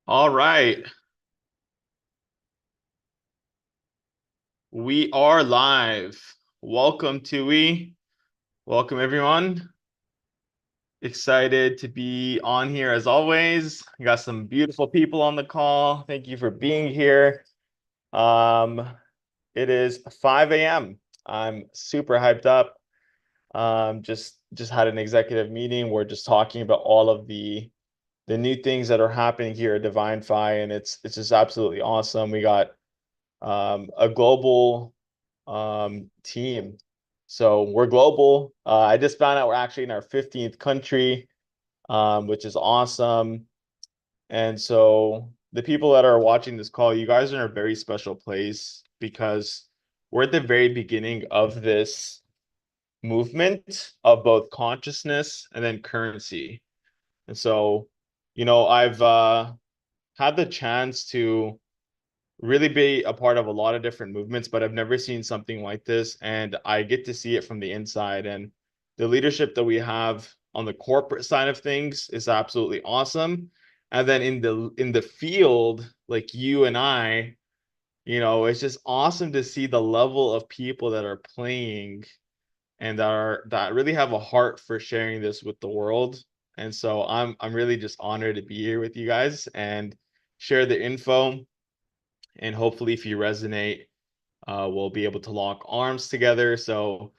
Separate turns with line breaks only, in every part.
All right. We are live. Welcome, Tui. Welcome, everyone. Excited to be on here as always. I got some beautiful people on the call. Thank you for being here. Um, it is 5 a.m. I'm super hyped up. Just had an executive meeting. We're just talking about all of the new things that are happening here at Divinfi, and it's just absolutely awesome. We got a global team. So we're global. I just found out we're actually in our 15th country, which is awesome. And so the people that are watching this call, you guys are in a very special place because we're at the very beginning of this movement of both consciousness and then currency. And so, I've had the chance to really be a part of a lot of different movements, but I've never seen something like this. And I get to see it from the inside. And the leadership that we have on the corporate side of things is absolutely awesome. And then in the field, like you and I, it's just awesome to see the level of people that are playing and that really have a heart for sharing this with the world. And so I'm really just honored to be here with you guys and share the info. And hopefully, if you resonate, we'll be able to lock arms together. So,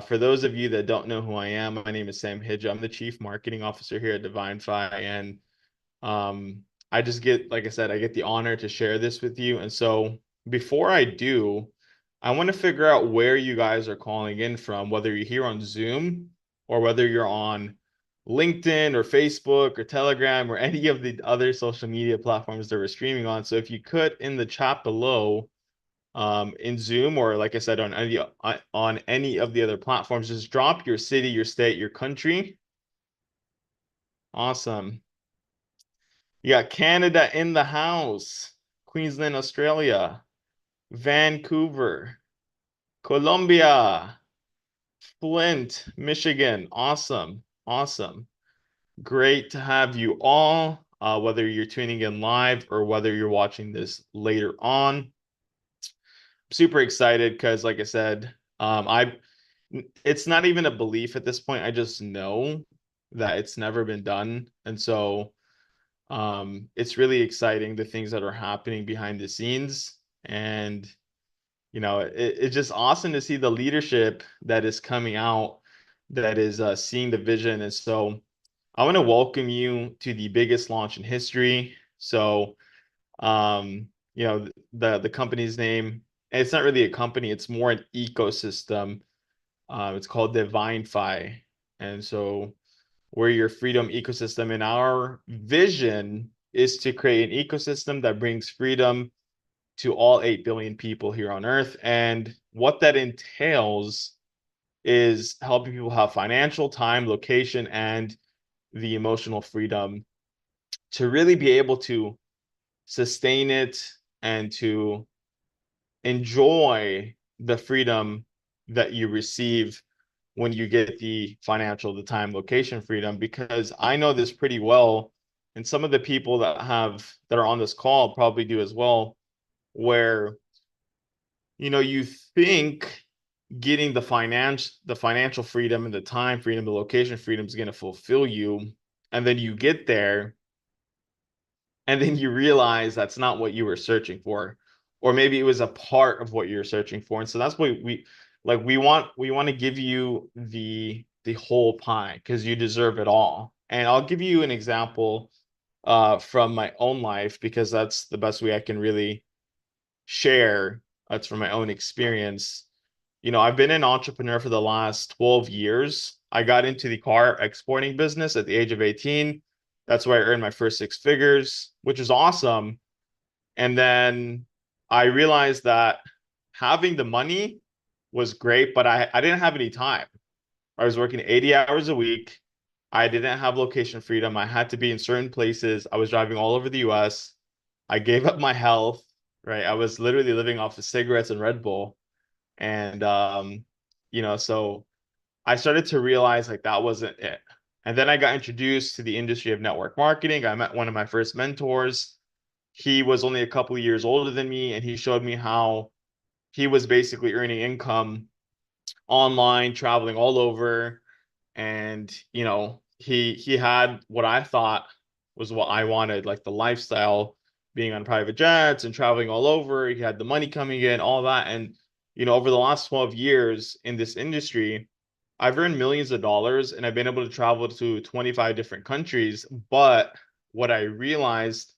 for those of you that don't know who I am, my name is Sam Hidja. I'm the Chief Marketing Officer here at Divinfi, and I just get, like I said, I get the honor to share this with you. And so, before I do, I want to figure out where you guys are calling in from, whether you're here on Zoom or whether you're on LinkedIn or Facebook or Telegram or any of the other social media platforms that we're streaming on. So if you could in the chat below, in Zoom or like I said on any of the other platforms, just drop your city, your state, your country. Awesome. You got Canada in the house, Queensland, Australia, Vancouver, Colombia, Flint, Michigan. Awesome. Awesome. Great to have you all, whether you're tuning in live or whether you're watching this later on. Super excited because, like I said, it's not even a belief at this point. I just know that it's never been done. And so it's really exciting the things that are happening behind the scenes. And, it's just awesome to see the leadership that is coming out, that is seeing the vision. And so I want to welcome you to the biggest launch in history. So, the company's name, it's not really a company, it's more an ecosystem. It's called Divinfi. And so we're your freedom ecosystem. And our vision is to create an ecosystem that brings freedom to all 8 billion people here on Earth. And what that entails is helping people have financial, time, location, and the emotional freedom to really be able to sustain it and to enjoy the freedom that you receive when you get the financial, the time, location freedom. Because I know this pretty well, and some of the people that are on this call probably do as well, where you think getting the financial freedom and the time freedom, the location freedom is going to fulfill you, and then you get there and then you realize that's not what you were searching for, or maybe it was a part of what you're searching for. And so that's what we want to give you the whole pie because you deserve it all. And I'll give you an example from my own life because that's the best way I can really share. That's from my own experience. I've been an entrepreneur for the last 12 years. I got into the car exporting business at the age of 18. That's where I earned my first six figures, which is awesome. And then I realized that having the money was great, but I didn't have any time. I was working 80 hours a week. I didn't have location freedom. I had to be in certain places. I was driving all over the US. I gave up my health, right? I was literally living off of cigarettes and Red Bull. And so I started to realize like that wasn't it. And then I got introduced to the industry of network marketing. I met one of my first mentors. he was only a couple of years older than me, and he showed me how he was basically earning income online, traveling all over. And he had what I thought was what I wanted, like the lifestyle, being on private jets and traveling all over. He had the money coming in, all that. And over the last 12 years in this industry, I've earned millions of dollars and I've been able to travel to 25 different countries. But what I realized,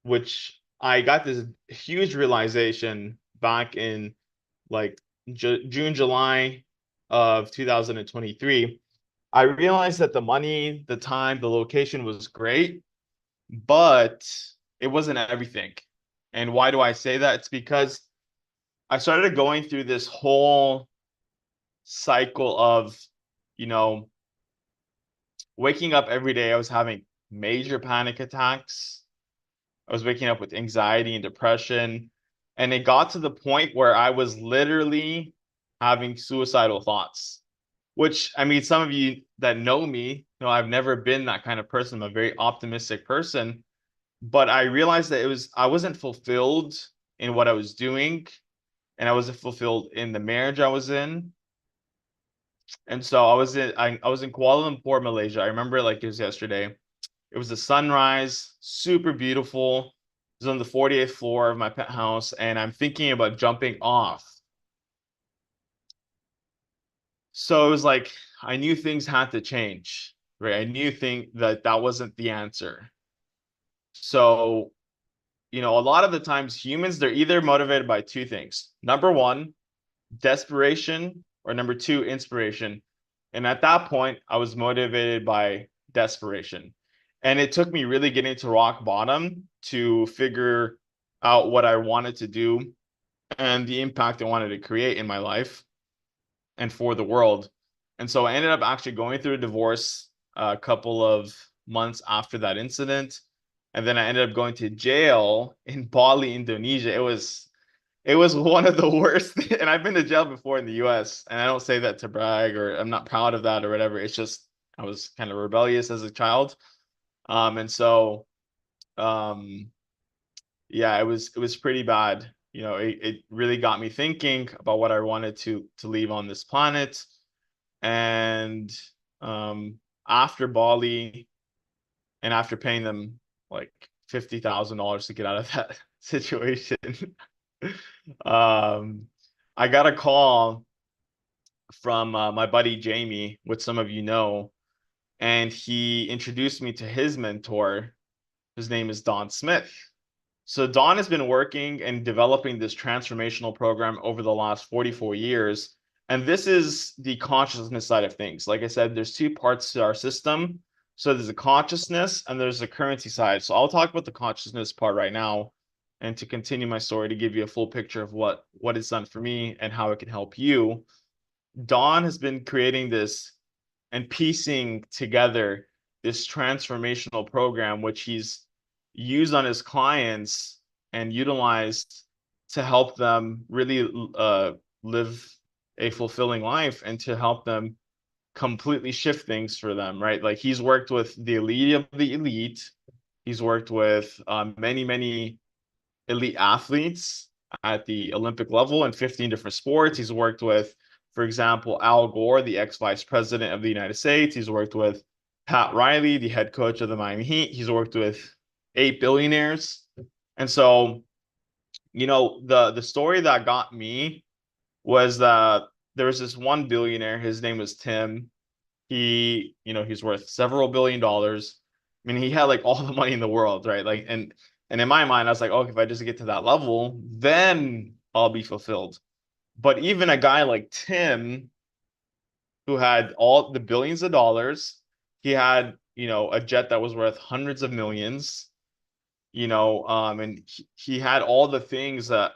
which I got this huge realization back in like June, July of 2023, I realized that the money, the time, the location was great, but it wasn't everything. And why do I say that? It's because I started going through this whole cycle of, you know, waking up every day. I was having major panic attacks. I was waking up with anxiety and depression. And it got to the point where I was literally having suicidal thoughts, which, I mean, some of you that know me know I've never been that kind of person. I'm a very optimistic person, but I realized that I wasn't fulfilled in what I was doing, and I wasn't fulfilled in the marriage I was in. And so I was in Kuala Lumpur, Malaysia. I remember it like it was yesterday. It was a sunrise, super beautiful. It was on the 48th floor of my penthouse, and I'm thinking about jumping off. So it was like I knew things had to change, right? I knew that wasn't the answer. So, a lot of the times humans, they're either motivated by two things. Number one, desperation, or number two, inspiration. And at that point, I was motivated by desperation. And it took me really getting to rock bottom to figure out what I wanted to do and the impact I wanted to create in my life and for the world. And so I ended up actually going through a divorce a couple of months after that incident. And then I ended up going to jail in Bali, Indonesia. It was one of the worst. And I've been to jail before in the US, and I don't say that to brag or I'm not proud of that or whatever. It's just I was kind of rebellious as a child. And so um yeah, it was pretty bad. It really got me thinking about what I wanted to leave on this planet. And um after Bali, and after paying them like $50,000 to get out of that situation, um, I got a call from my buddy Jamie, which some of you know, and he introduced me to his mentor. His name is Don Smith. So Don has been working and developing this transformational program over the last 44 years. And this is the consciousness side of things. Like I said, there's two parts to our system. So there's the consciousness and there's the currency side. So I'll talk about the consciousness part right now, and to continue my story, to give you a full picture of what it's done for me and how it can help you. Don has been creating this and piecing together this transformational program, which he's used on his clients and utilized to help them really live a fulfilling life and to help them completely shift things for them, right? Like he's worked with the elite of the elite. He's worked with many, many elite athletes at the Olympic level in 15 different sports. He's worked with, for example, Al Gore, the ex-vice president of the United States. He's worked with Pat Riley, the head coach of the Miami Heat. He's worked with 8 billionaires. And so, the story that got me was that there was this one billionaire. His name was Tim. He's worth several billion dollars. I mean, he had like all the money in the world, right? Like, and in my mind, I was like, oh, if I just get to that level, then I'll be fulfilled. But even a guy like Tim, who had all the billions of dollars, he had, a jet that was worth hundreds of millions, and he had all the things that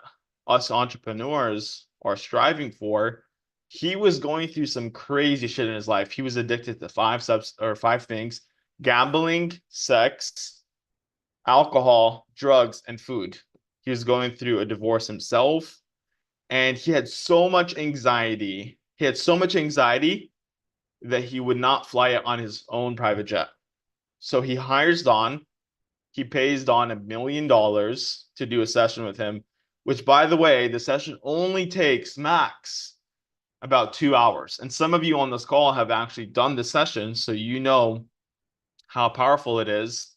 us entrepreneurs are striving for. He was going through some crazy shit in his life. He was addicted to five things: gambling, sex, alcohol, drugs, and food. He was going through a divorce himself, and he had so much anxiety. He had so much anxiety that he would not fly on his own private jet. So he hires Don, he pays Don $1 million to do a session with him, which, by the way, the session only takes max about 2 hours. And some of you on this call have actually done the session, so you know how powerful it is.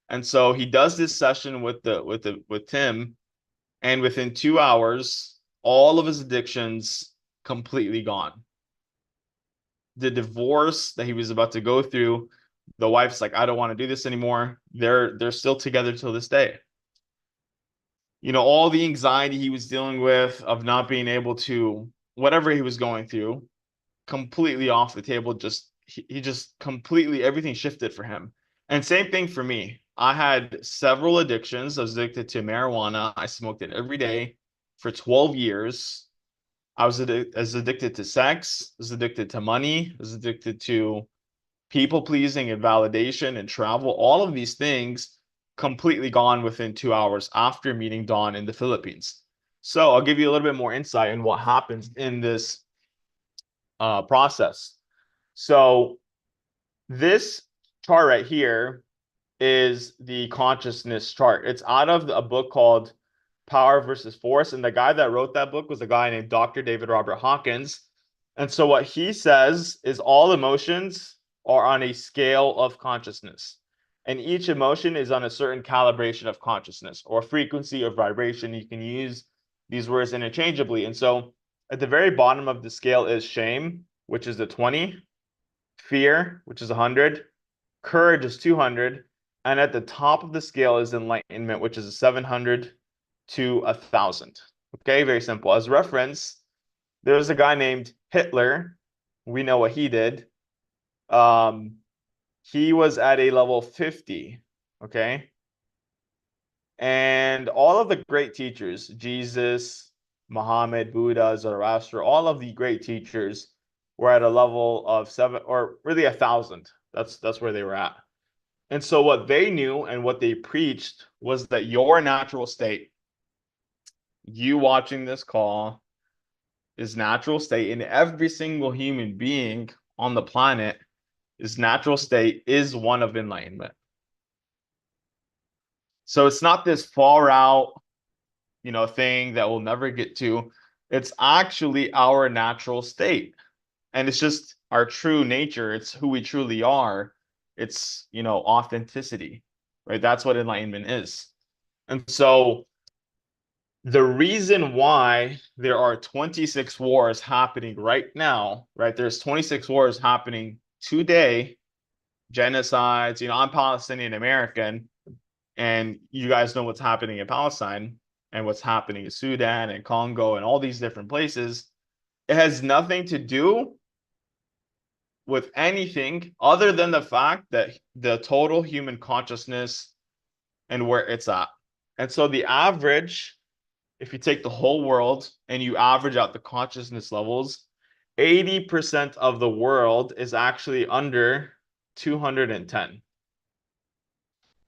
And so he does this session with Tim, and within 2 hours, all of his addictions completely gone. The divorce that he was about to go through, the wife's like, I don't want to do this anymore. They're still together till this day. You know, all the anxiety he was dealing with of not being able to, whatever he was going through, completely off the table. He just completely, everything shifted for him. And same thing for me. I had several addictions. I was addicted to marijuana. I smoked it every day for 12 years. I was addicted to sex. I was addicted to money. I was addicted to people pleasing and validation and travel. All of these things completely gone within 2 hours after meeting Don in the Philippines. So I'll give you a little bit more insight in what happens in this process. So this chart right here is the consciousness chart. It's out of a book called Power versus Force. And the guy that wrote that book was a guy named Dr. David Robert Hawkins. And so what he says is all emotions are on a scale of consciousness. And each emotion is on a certain calibration of consciousness or frequency or vibration. You can use these words interchangeably. And so at the very bottom of the scale is shame, which is a 20, fear, which is 100, courage is 200, and at the top of the scale is enlightenment, which is a 700 to 1,000. Okay, very simple. As reference, there's a guy named Hitler. We know what he did. He was at a level 50, okay? And all of the great teachers, Jesus, Muhammad, Buddha, Zoroaster, all of the great teachers were at a level of 7 or really 1,000. That's where they were at. And so what they knew and what they preached was that your natural state, you watching this call, is natural state, and every single human being on the planet, his natural state is one of enlightenment. So it's not this far out, thing that we'll never get to. It's actually our natural state. And it's just our true nature. It's who we truly are. It's, authenticity, right? That's what enlightenment is. And so the reason why there are 26 wars happening right now, right? There's 26 wars happening today, genocides. I'm Palestinian American, and you guys know what's happening in Palestine and what's happening in Sudan and Congo and all these different places. It has nothing to do with anything other than the fact that the total human consciousness and where it's at. And so the average, if you take the whole world and you average out the consciousness levels, 80% of the world is actually under 210.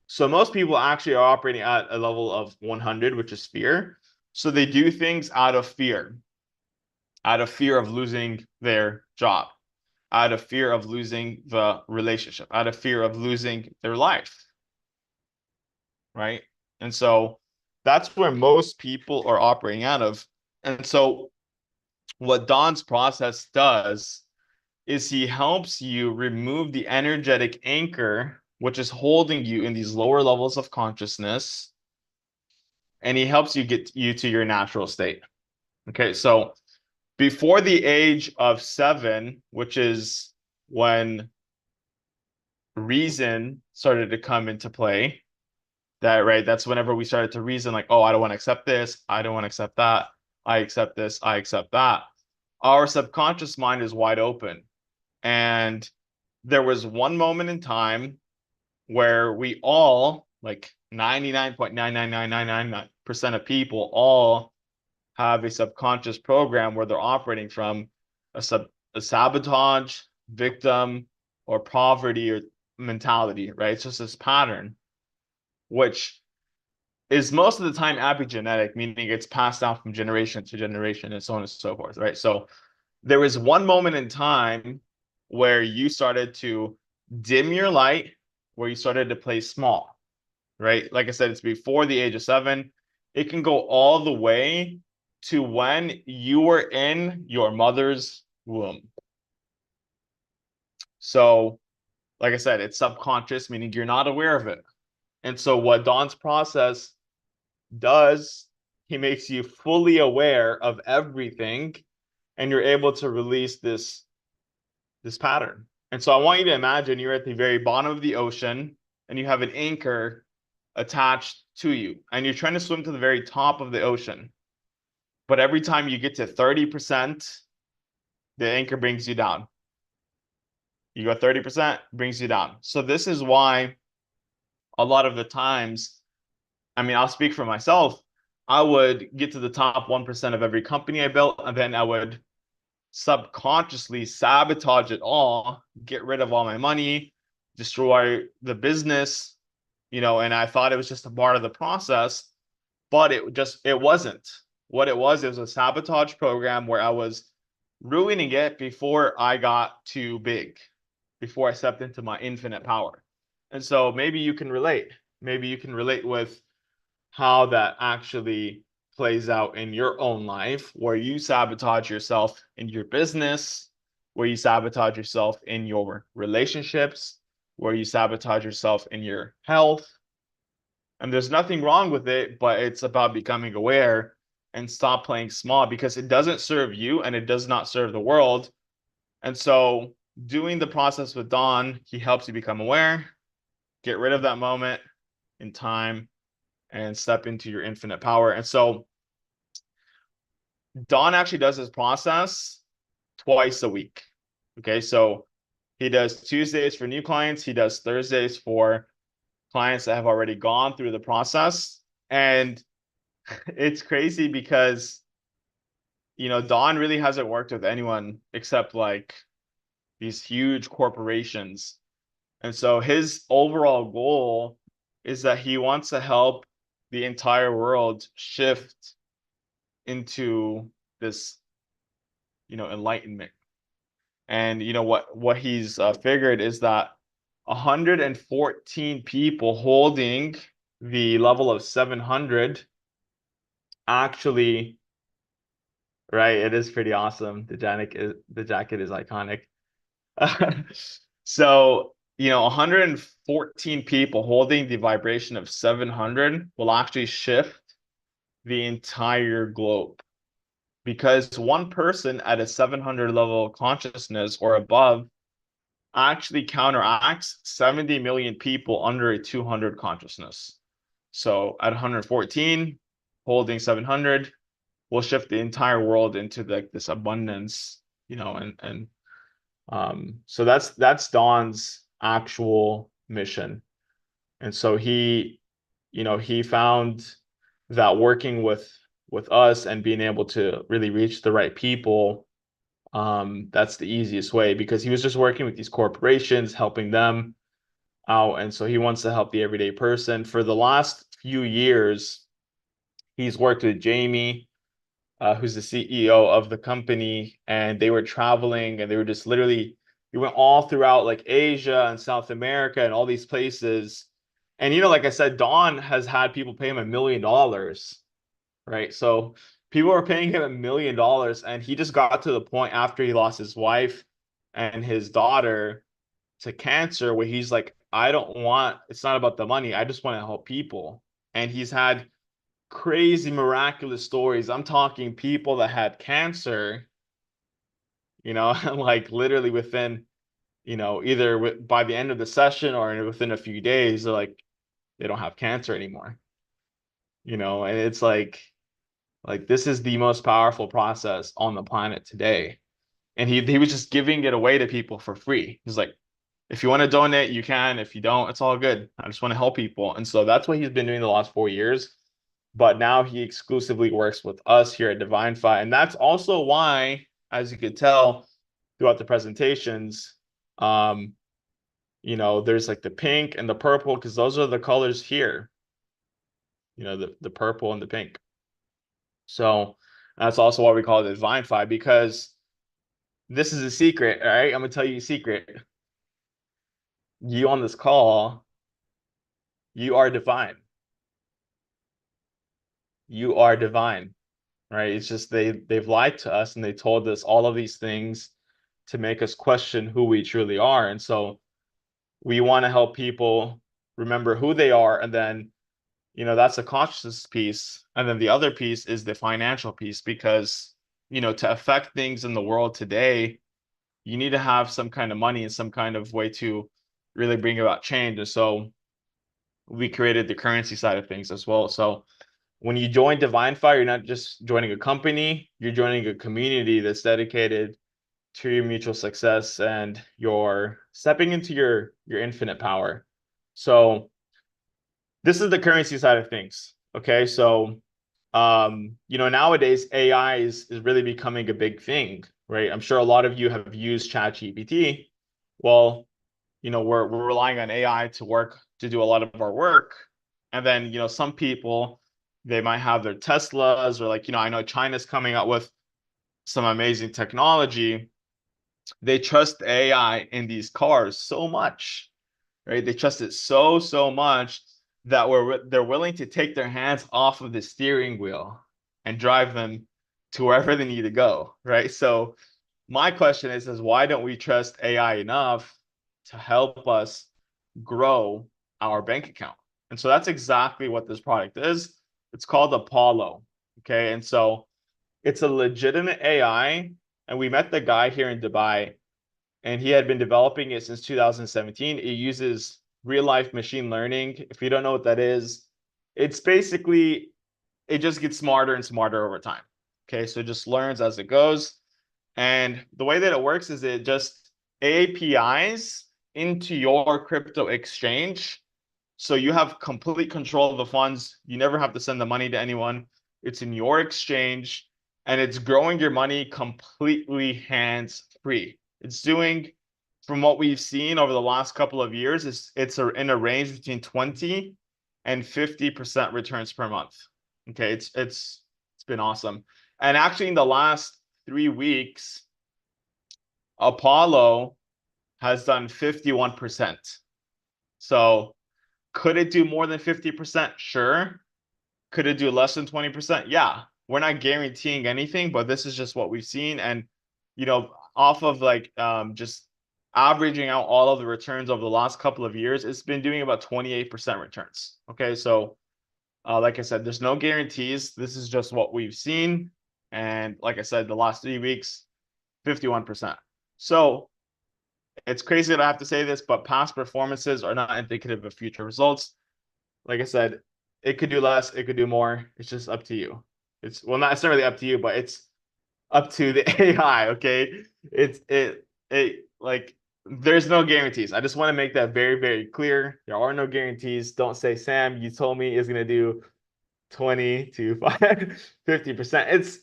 So most people actually are operating at a level of 100, which is fear. So they do things out of fear of losing their job, out of fear of losing the relationship, out of fear of losing their life, right? And so that's where most people are operating out of. And so what Don's process does is he helps you remove the energetic anchor, which is holding you in these lower levels of consciousness, and he helps you get you to your natural state. Okay, so before the age of 7, which is when reason started to come into play, that's whenever we started to reason, like, oh, I don't want to accept this, I don't want to accept that, I accept this, I accept that. Our subconscious mind is wide open. And there was one moment in time where we all, like 99.99999% of people, all have a subconscious program where they're operating from a sabotage, victim, or poverty or mentality, right? It's just this pattern, which is most of the time epigenetic, meaning it's passed down from generation to generation and so on and so forth, right? So there was one moment in time where you started to dim your light, where you started to play small, right? Like I said, it's before the age of 7. It can go all the way to when you were in your mother's womb. So, like I said, it's subconscious, meaning you're not aware of it. And so what Don's process does, he makes you fully aware of everything, and you're able to release this pattern. And so I want you to imagine you're at the very bottom of the ocean and you have an anchor attached to you, and you're trying to swim to the very top of the ocean. But every time you get to 30%, the anchor brings you down. You go 30%, brings you down. So this is why a lot of the times, I mean, I'll speak for myself, I would get to the top 1% of every company I built, and then I would subconsciously sabotage it all, get rid of all my money, destroy the business, and I thought it was just a part of the process, but it wasn't. What it was a sabotage program where I was ruining it before I got too big, before I stepped into my infinite power. And so maybe you can relate. Maybe you can relate with how that actually plays out in your own life, where you sabotage yourself in your business, where you sabotage yourself in your relationships, where you sabotage yourself in your health. And there's nothing wrong with it, but it's about becoming aware and stop playing small, because it doesn't serve you and it does not serve the world. And so doing the process with Don, he helps you become aware, get rid of that moment in time, and step into your infinite power. And so Don actually does this process twice a week. Okay, so he does Tuesdays for new clients, he does Thursdays for clients that have already gone through the process. And it's crazy because, Don really hasn't worked with anyone except like these huge corporations. And so his overall goal is that he wants to help the entire world shift into this, enlightenment. And what he's figured is that 114 people holding the level of 700 actually, right? It is pretty awesome. The jacket is iconic. So, 114 people holding the vibration of 700 will actually shift the entire globe, because one person at a 700 level of consciousness or above actually counteracts 70 million people under a 200 consciousness. So at 114, holding 700, will shift the entire world into this abundance, and so that's Don's actual mission. And so he found that working with us and being able to really reach the right people, that's the easiest way, because he was just working with these corporations, helping them out. And so he wants to help the everyday person. For the last few years, he's worked with Jamie, who's the CEO of the company, and they were traveling, and they were just literally, we went all throughout like Asia and South America and all these places. And like I said, Don has had people pay him $1 million, right? So people were paying him $1 million, and he just got to the point after he lost his wife and his daughter to cancer, where he's like, it's not about the money. I just want to help people. And he's had crazy miraculous stories. I'm talking people that had cancer, like literally within, either by the end of the session or within a few days, they're like, they don't have cancer anymore. And it's like this is the most powerful process on the planet today. And he was just giving it away to people for free. He's like, if you want to donate, you can. If you don't, it's all good. I just want to help people. And so that's what he's been doing the last 4 years. But now he exclusively works with us here at Divinfi. And that's also why, as you could tell throughout the presentations, there's like the pink and the purple, because those are the colors here, the purple and the pink. So that's also why we call it Divinfi, because this is a secret, all right? I'm gonna tell you a secret. You on this call You are divine. You are divine, right? It's just they've lied to us and they told us all of these things to make us question who we truly are. And so we want to help people remember who they are. And then, that's a consciousness piece. And then the other piece is the financial piece, because, to affect things in the world today, you need to have some kind of money and some kind of way to really bring about change. And so we created the currency side of things as well. So when you join Divinfi, you're not just joining a company, you're joining a community that's dedicated to your mutual success, and you're stepping into your infinite power. So this is the currency side of things. Okay. So nowadays AI is really becoming a big thing, right? I'm sure a lot of you have used ChatGPT. Well, we're relying on AI to do a lot of our work. And then, some people, they might have their Teslas, or like, I know China's coming out with some amazing technology. They trust AI in these cars so much, right? They trust it so much that they're willing to take their hands off of the steering wheel and drive them to wherever they need to go, right? So my question is why don't we trust AI enough to help us grow our bank account? And so that's exactly what this product is. It's called Apollo. Okay. And so it's a legitimate AI. And we met the guy here in Dubai, and he had been developing it since 2017. It uses real life machine learning. If you don't know what that is, it's basically, it just gets smarter and smarter over time. Okay. So it just learns as it goes. And the way that it works is it just APIs into your crypto exchange. So you have complete control of the funds. You never have to send the money to anyone. It's in your exchange, and it's growing your money completely hands free. It's doing, from what we've seen over the last couple of years, it's in a range between 20 and 50% returns per month. Okay, it's been awesome. And actually, in the last 3 weeks, Apollo has done 51%. So could it do more than 50%? Sure. Could it do less than 20%? Yeah. We're not guaranteeing anything, but this is just what we've seen. And, off of like just averaging out all of the returns over the last couple of years, it's been doing about 28% returns. Okay. So, like I said, there's no guarantees. This is just what we've seen. And like I said, the last 3 weeks, 51%. So it's crazy that I have to say this, but past performances are not indicative of future results. Like I said, it could do less, it could do more. It's just up to you. It's, well, not necessarily up to you, but it's up to the AI. Okay. It like, there's no guarantees. I just want to make that very, very clear. There are no guarantees. Don't say, Sam, you told me it's going to do 20 to 50%.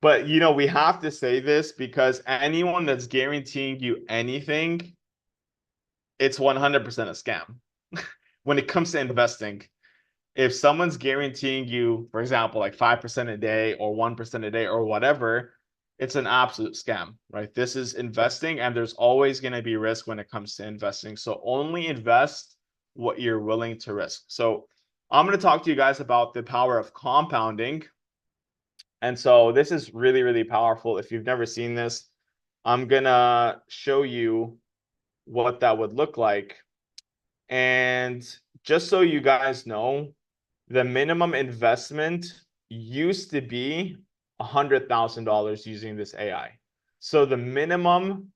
But we have to say this because anyone that's guaranteeing you anything, it's 100% a scam. When it comes to investing, if someone's guaranteeing you, for example, like 5% a day or 1% a day or whatever, it's an absolute scam, right? This is investing, and there's always going to be risk when it comes to investing. So only invest what you're willing to risk. So I'm going to talk to you guys about the power of compounding. And so this is really, really powerful. If you've never seen this, I'm going to show you what that would look like. And just so you guys know, the minimum investment used to be $100,000 using this AI. So the minimum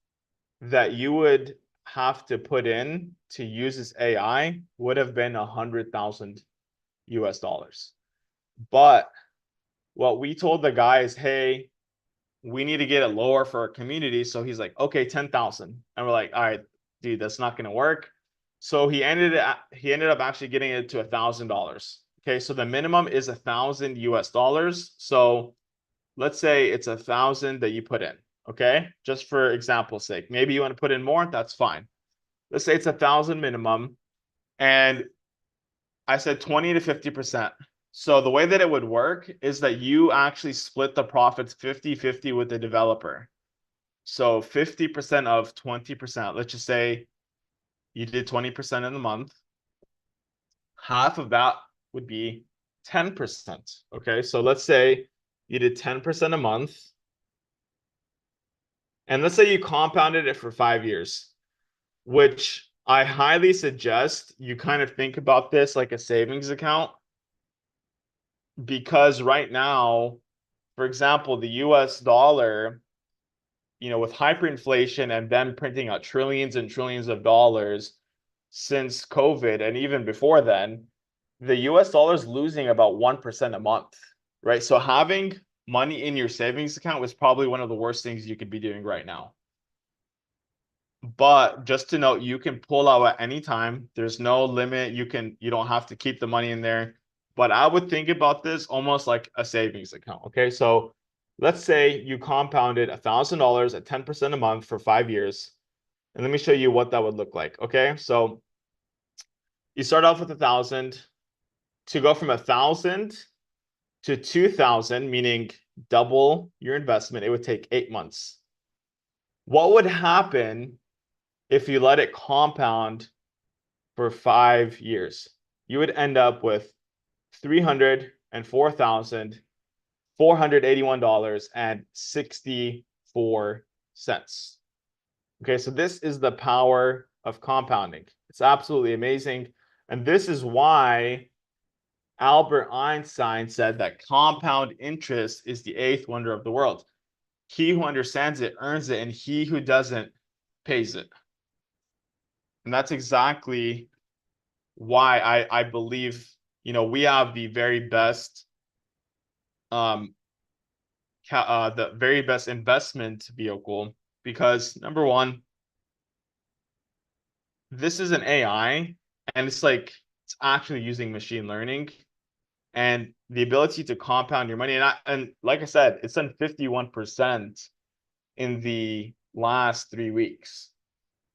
that you would have to put in to use this AI would have been 100,000 US dollars. But what we told the guy is, hey, we need to get it lower for our community. So he's like, okay, 10,000. And we're like, all right, dude, that's not going to work. So he ended up actually getting it to $1,000. Okay. So the minimum is 1,000 US dollars. So let's say it's 1,000 that you put in. Okay. Just for example's sake, maybe you want to put in more. That's fine. Let's say it's 1,000 minimum. And I said 20 to 50%. So the way that it would work is that you actually split the profits 50-50 with the developer. So 50% of 20%. Let's just say you did 20% in the month. half of that would be 10%. Okay, so let's say you did 10% a month. And let's say you compounded it for 5 years, which I highly suggest you kind of think about this like a savings account. Because right now, for example, the US dollar, with hyperinflation and them printing out trillions and trillions of dollars since COVID, and even before then, the US dollar is losing about 1% a month, right? So having money in your savings account was probably one of the worst things you could be doing right now. But just to note, you can pull out at any time. There's no limit. You don't have to keep the money in there. But I would think about this almost like a savings account. Okay. So let's say you compounded $1,000 at 10% a month for 5 years. And let me show you what that would look like. Okay. So you start off with 1,000. To go from 1,000 to 2,000, meaning double your investment, it would take 8 months. What would happen if you let it compound for 5 years? You would end up with $304,481.64. Okay, so this is the power of compounding. It's absolutely amazing. And this is why Albert Einstein said that compound interest is the eighth wonder of the world. He who understands it earns it, and he who doesn't pays it. And that's exactly why I believe, we have the very best investment vehicle, because number one, this is an AI, and it's actually using machine learning and the ability to compound your money. And like I said, it's done 51% in the last 3 weeks,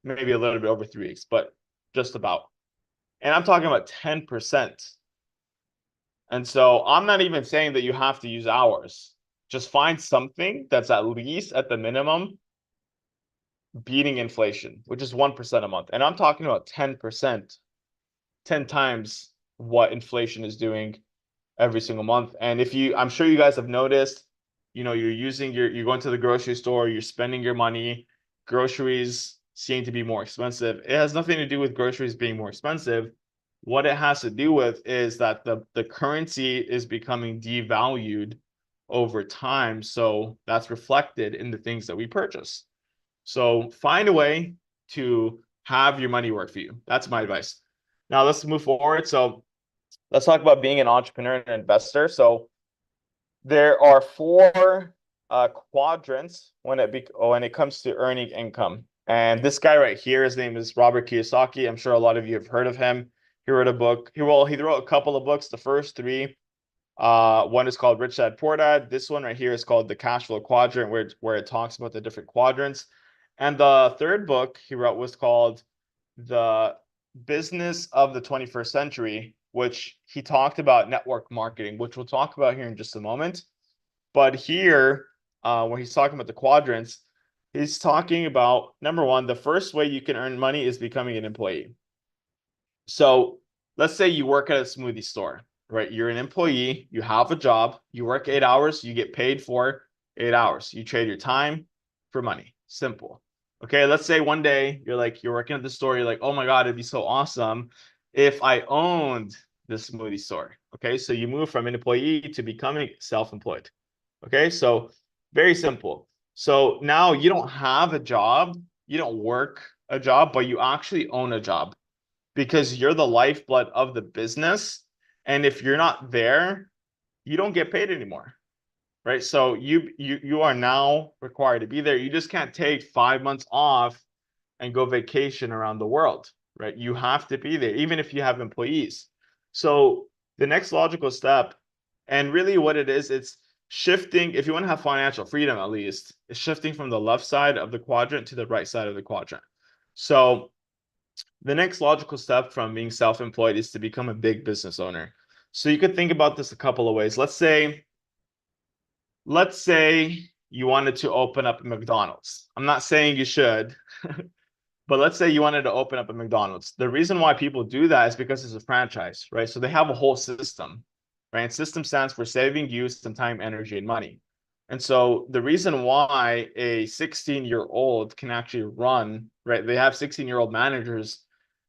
maybe a little bit over 3 weeks, but just about. And I'm talking about 10%. And so I'm not even saying that you have to use hours. Just find something that's at least at the minimum beating inflation, which is 1% a month. And I'm talking about 10%, 10 times what inflation is doing every single month. And I'm sure you guys have noticed, you're going to the grocery store, you're spending your money, groceries seem to be more expensive. It has nothing to do with groceries being more expensive. What it has to do with is that the currency is becoming devalued over time. So that's reflected in the things that we purchase. So find a way to have your money work for you. That's my advice. Now let's move forward. So let's talk about being an entrepreneur and an investor. So there are four quadrants when it comes to earning income. And this guy right here, his name is Robert Kiyosaki. I'm sure a lot of you have heard of him. He wrote a book. He wrote a couple of books. The first three, one is called Rich Dad Poor Dad. This one right here is called The Cash Flow Quadrant, where it talks about the different quadrants. And the third book he wrote was called The Business of the 21st Century, which he talked about network marketing, which we'll talk about here in just a moment. But here, when he's talking about the quadrants, he's talking about, number one, the first way you can earn money is becoming an employee. So let's say you work at a smoothie store, right? You're an employee, you have a job, you work 8 hours, you get paid for 8 hours. You trade your time for money. Simple. Okay, let's say one day you're working at the store, you're like, oh my God, it'd be so awesome if I owned this smoothie store. Okay, so you move from an employee to becoming self-employed. Okay, so very simple. So now you don't have a job, you don't work a job, but you actually own a job because you're the lifeblood of the business. And if you're not there, you don't get paid anymore. Right. So you are now required to be there. You just can't take 5 months off and go vacation around the world. Right. You have to be there, even if you have employees. So the next logical step, and really what it is, it's shifting. If you want to have financial freedom, at least, it's shifting from the left side of the quadrant to the right side of the quadrant. So the next logical step from being self-employed is to become a big business owner. So you could think about this a couple of ways. Let's say you wanted to open up a McDonald's. I'm not saying you should, But let's say you wanted to open up a McDonald's. The reason why people do that is because it's a franchise, right? So they have a whole system, right? And system stands for saving you some time, energy, and money. And so the reason why a 16-year-old can actually run, right? They have 16-year-old managers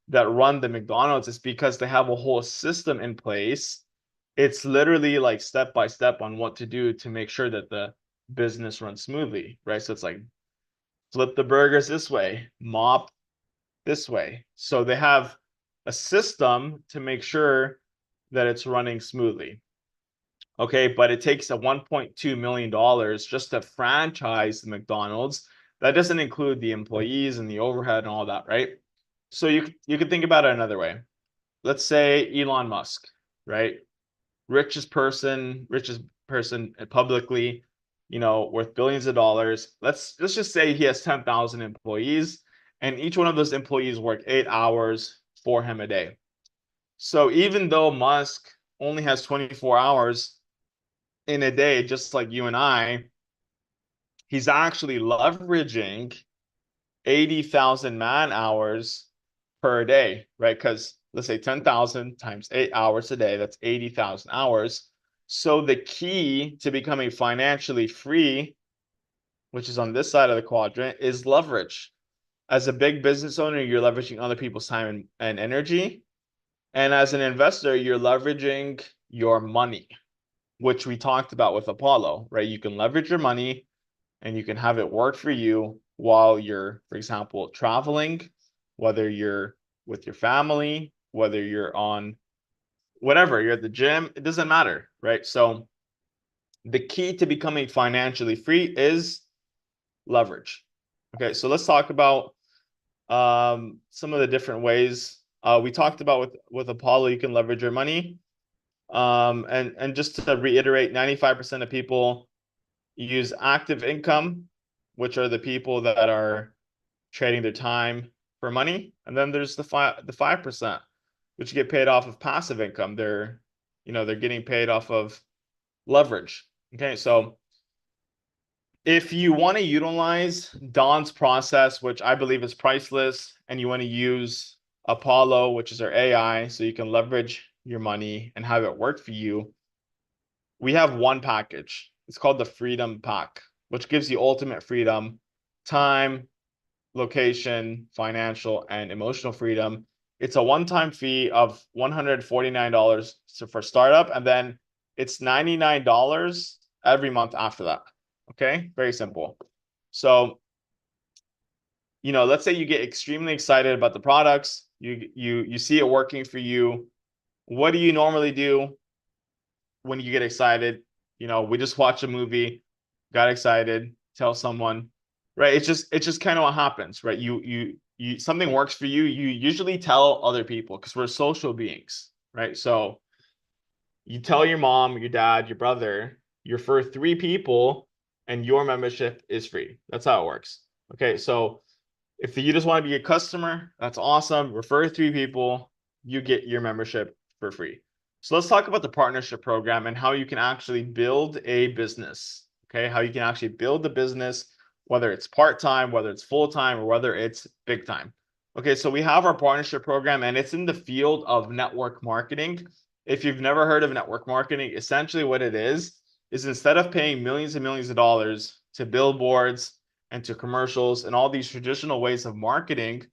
that run the McDonald's is because they have a whole system in place. It's literally like step by step on what to do to make sure that the business runs smoothly, right? So it's like flip the burgers this way, mop this way. So they have a system to make sure that it's running smoothly. Okay, but it takes a $1.2 million just to franchise the McDonald's. That doesn't include the employees and the overhead and all that, right? So you could think about it another way. Let's say Elon Musk, right? Richest person publicly, worth billions of dollars. Let's just say he has 10,000 employees, and each one of those employees work 8 hours for him a day. So even though Musk only has 24 hours in a day, just like you and I, he's actually leveraging 80,000 man hours per day, right? Because let's say 10,000 times 8 hours a day, that's 80,000 hours. So the key to becoming financially free, which is on this side of the quadrant, is leverage. As a big business owner, you're leveraging other people's time and energy. And as an investor, you're leveraging your money, which we talked about with Apollo, right? You can leverage your money and you can have it work for you while you're, for example, traveling, whether you're with your family, whether you're on whatever, you're at the gym, it doesn't matter, right? So the key to becoming financially free is leverage. Okay, so let's talk about some of the different ways. We talked about with Apollo, you can leverage your money. And just to reiterate, 95% of people use active income, which are the people that are trading their time for money. And then there's the 5%, which get paid off of passive income. They're getting paid off of leverage. Okay, so if you want to utilize Don's process, which I believe is priceless, and you want to use Apollo, which is our AI, so you can leverage your money and have it work for you, we have one package. It's called the Freedom Pack, which gives you ultimate freedom, time, location, financial, and emotional freedom. It's a one-time fee of $149 for startup, and then it's $99 every month after that. Okay, very simple. So, let's say you get extremely excited about the products, you see it working for you. What do you normally do when you get excited? We just watch a movie, got excited, tell someone, right? It's just kind of what happens, right? You something works for you, you usually tell other people because we're social beings, right? So you tell your mom, your dad, your brother, you refer 3 people, and your membership is free. That's how it works. Okay, so if you just want to be a customer, that's awesome. Refer 3 people, you get your membership for free. So let's talk about the partnership program and how you can actually build a business. Okay, how you can actually build the business, whether it's part-time, whether it's full-time, or whether it's big time. Okay, so we have our partnership program, and it's in the field of network marketing. If you've never heard of network marketing, essentially what it is instead of paying millions and millions of dollars to billboards and to commercials and all these traditional ways of marketing,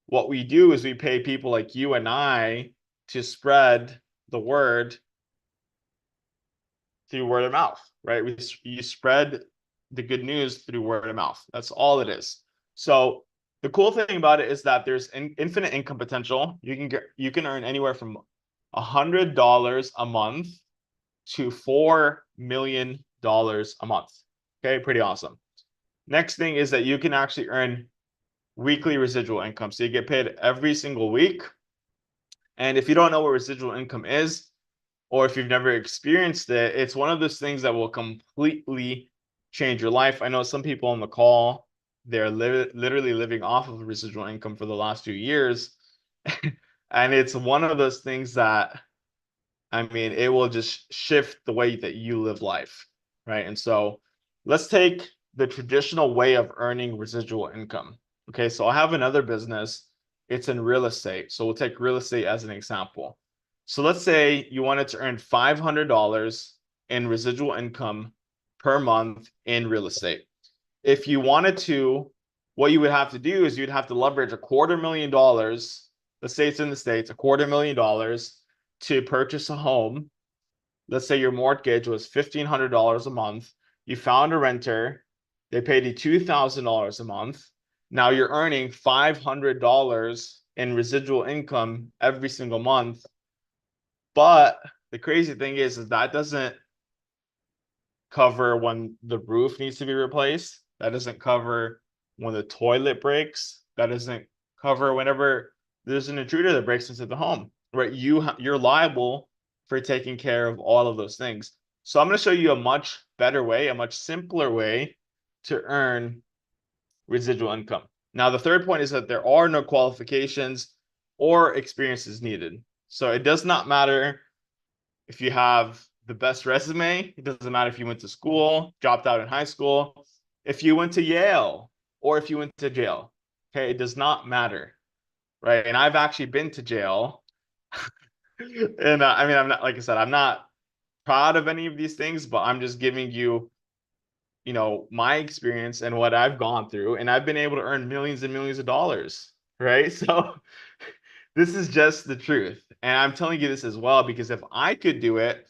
what we do is we pay people like you and I to spread the word through word of mouth, right? You spread the good news through word of mouth. That's all it is. So the cool thing about it is that there's infinite income potential. You can earn anywhere from $100 a month to $4 million a month. Okay, pretty awesome. Next thing is that you can actually earn weekly residual income. So you get paid every single week. And if you don't know what residual income is, or if you've never experienced it, it's one of those things that will completely change your life. I know some people on the call, they're literally living off of residual income for the last few years. And it's one of those things that, it will just shift the way that you live life, right? And so let's take the traditional way of earning residual income. Okay, so I have another business. It's in real estate. So we'll take real estate as an example. So let's say you wanted to earn $500 in residual income per month in real estate. If you wanted to, what you would have to do is you'd have to leverage $250,000. Let's say it's in the States, $250,000 to purchase a home. Let's say your mortgage was $1,500 a month. You found a renter. They paid you $2,000 a month. Now you're earning $500 in residual income every single month. But the crazy thing is that doesn't cover when the roof needs to be replaced. That doesn't cover when the toilet breaks. That doesn't cover whenever there's an intruder that breaks into the home, right? You're liable for taking care of all of those things. So I'm going to show you a much better way, a much simpler way to earn residual income. Now, the third point is that there are no qualifications or experiences needed. So it does not matter if you have the best resume. It doesn't matter if you went to school, dropped out in high school, if you went to Yale, or if you went to jail. Okay, it does not matter, right? And I've actually been to jail. And I mean, I'm not, like I said, I'm not proud of any of these things, but I'm just giving you, my experience and what I've gone through, and I've been able to earn millions and millions of dollars, right? So this is just the truth. And I'm telling you this as well because if I could do it,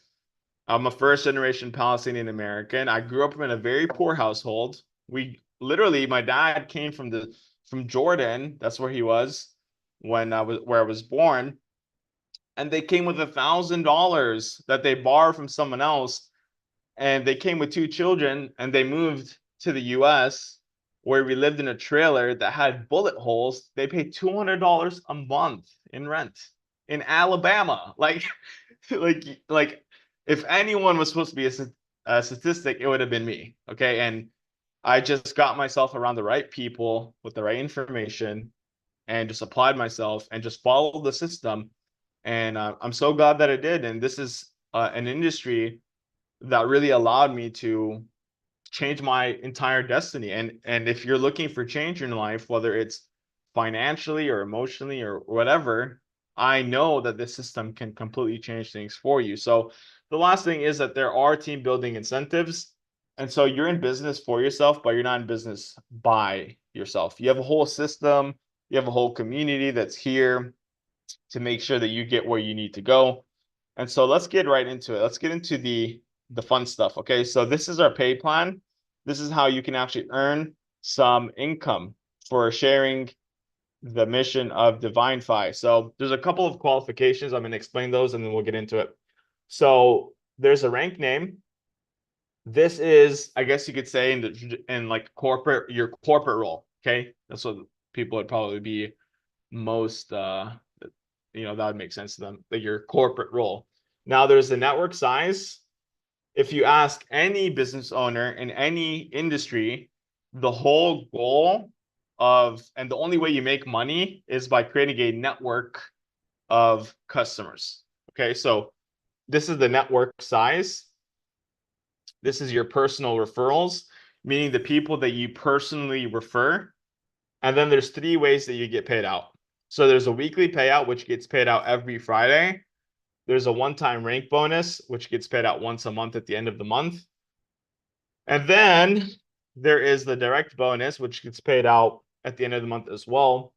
I'm a first generation Palestinian American. I grew up in a very poor household. My dad came from Jordan. That's where he was when I was born. And they came with $1,000 that they borrowed from someone else. And they came with two children and they moved to the US where we lived in a trailer that had bullet holes. They paid $200 a month in rent in Alabama. Like if anyone was supposed to be a statistic, it would have been me. Okay. And I just got myself around the right people with the right information and just applied myself and just followed the system. And I'm so glad that I did. And this is an industry that really allowed me to change my entire destiny. And if you're looking for change in life, whether it's financially or emotionally or whatever, I know that this system can completely change things for you. So the last thing is that there are team building incentives. And so you're in business for yourself, but you're not in business by yourself. You have a whole system, you have a whole community that's here to make sure that you get where you need to go. And so let's get right into it. Let's get into the fun stuff. Okay, so this is our pay plan. This is how you can actually earn some income for sharing the mission of Divinfi. So there's a couple of qualifications. I'm going to explain those and then we'll get into it. So there's a rank name. This is, I guess you could say, in like your corporate role. Okay, that's what people would probably be most that would make sense to them, like your corporate role. Now there's the network size. If you ask any business owner in any industry, the whole goal and the only way you make money is by creating a network of customers. Okay, so this is the network size. This is your personal referrals, meaning the people that you personally refer. And then there's 3 ways that you get paid out. So there's a weekly payout, which gets paid out every Friday. There's a one-time rank bonus, which gets paid out once a month at the end of the month. And then there is the direct bonus, which gets paid out at the end of the month as well.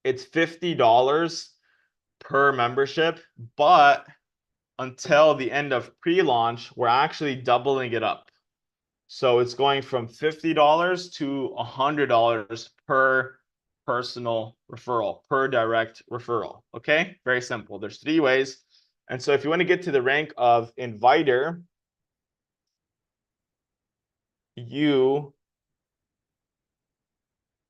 It's $50 per membership, but until the end of pre-launch, we're actually doubling it up. So it's going from $50 to $100 per personal referral, per direct referral. Okay, very simple. There's 3 ways. And so if you want to get to the rank of inviter, you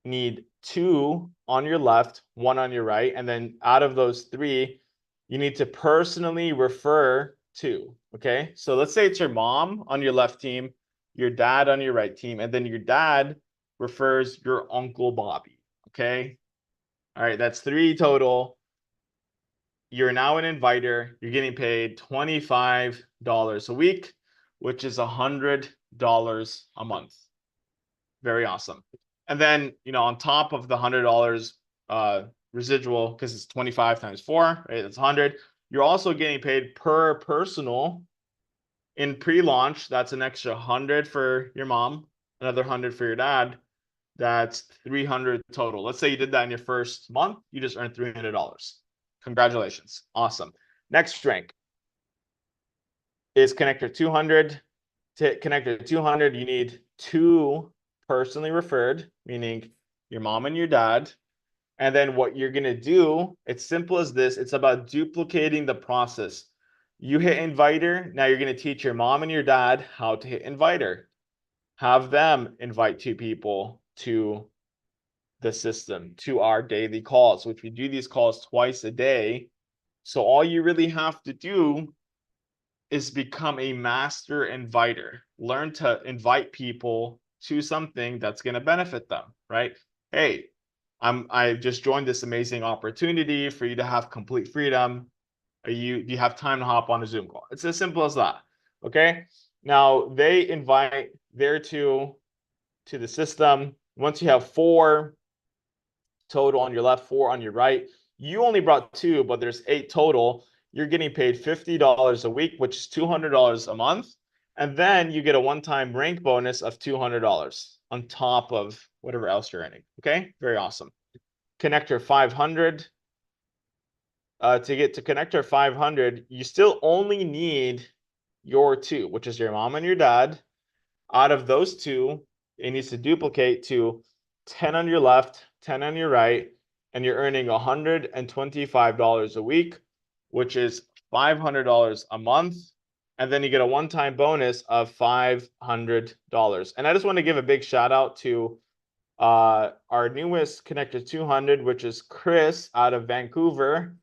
need 2 on your left, 1 on your right. And then out of those 3, you need to personally refer 2. Okay, so let's say it's your mom on your left team, your dad on your right team, and then your dad refers your Uncle Bobby. Okay, all right, that's 3 total. You're now an inviter. You're getting paid $25 a week, which is $100 a month. Very awesome. And then, on top of the $100 residual, because it's 25 times 4, right? That's 100. You're also getting paid per personal in pre-launch. That's an extra 100 for your mom, another 100 for your dad. That's 300 total. Let's say you did that in your first month, you just earned $300. Congratulations. Awesome. Next rank is connector 200. To connector 200, you need 2 personally referred, meaning your mom and your dad. And then what you're going to do, it's simple as this. It's about duplicating the process. You hit inviter. Now you're going to teach your mom and your dad how to hit inviter. Have them invite 2 people to the system, to our daily calls, which we do these calls twice a day. So all you really have to do is become a master inviter. Learn to invite people to something that's going to benefit them, right? Hey, I just joined this amazing opportunity for you to have complete freedom. Do you have time to hop on a Zoom call? It's as simple as that. Okay. Now they invite their 2 to the system. Once you have 4 total on your left, 4 on your right, you only brought 2, but there's 8 total. You're getting paid $50 a week, which is $200 a month. And then you get a one-time rank bonus of $200 on top of whatever else you're earning. Okay, very awesome. Connector 500. To get to connector 500, you still only need your 2, which is your mom and your dad. Out of those 2, it needs to duplicate to 10 on your left, 10 on your right, and you're earning $125 a week, which is $500 a month. And then you get a one-time bonus of $500. And I just want to give a big shout out to our newest connector 200, which is Chris out of Vancouver.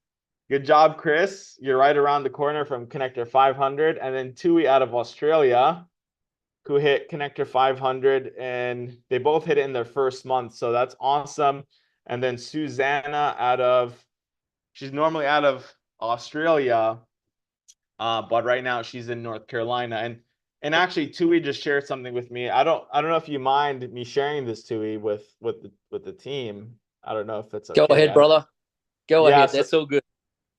Good job, Chris. You're right around the corner from connector 500. And then Tui out of Australia, who hit connector 500, and they both hit it in their first month. So that's awesome. And then Susanna she's normally out of Australia, but right now she's in North Carolina. And actually Tui just shared something with me. I don't know if you mind me sharing this, Tui, with the team. I don't know if it's
Go
okay.
ahead, brother. Go
Yeah,
ahead.
so
That's so good.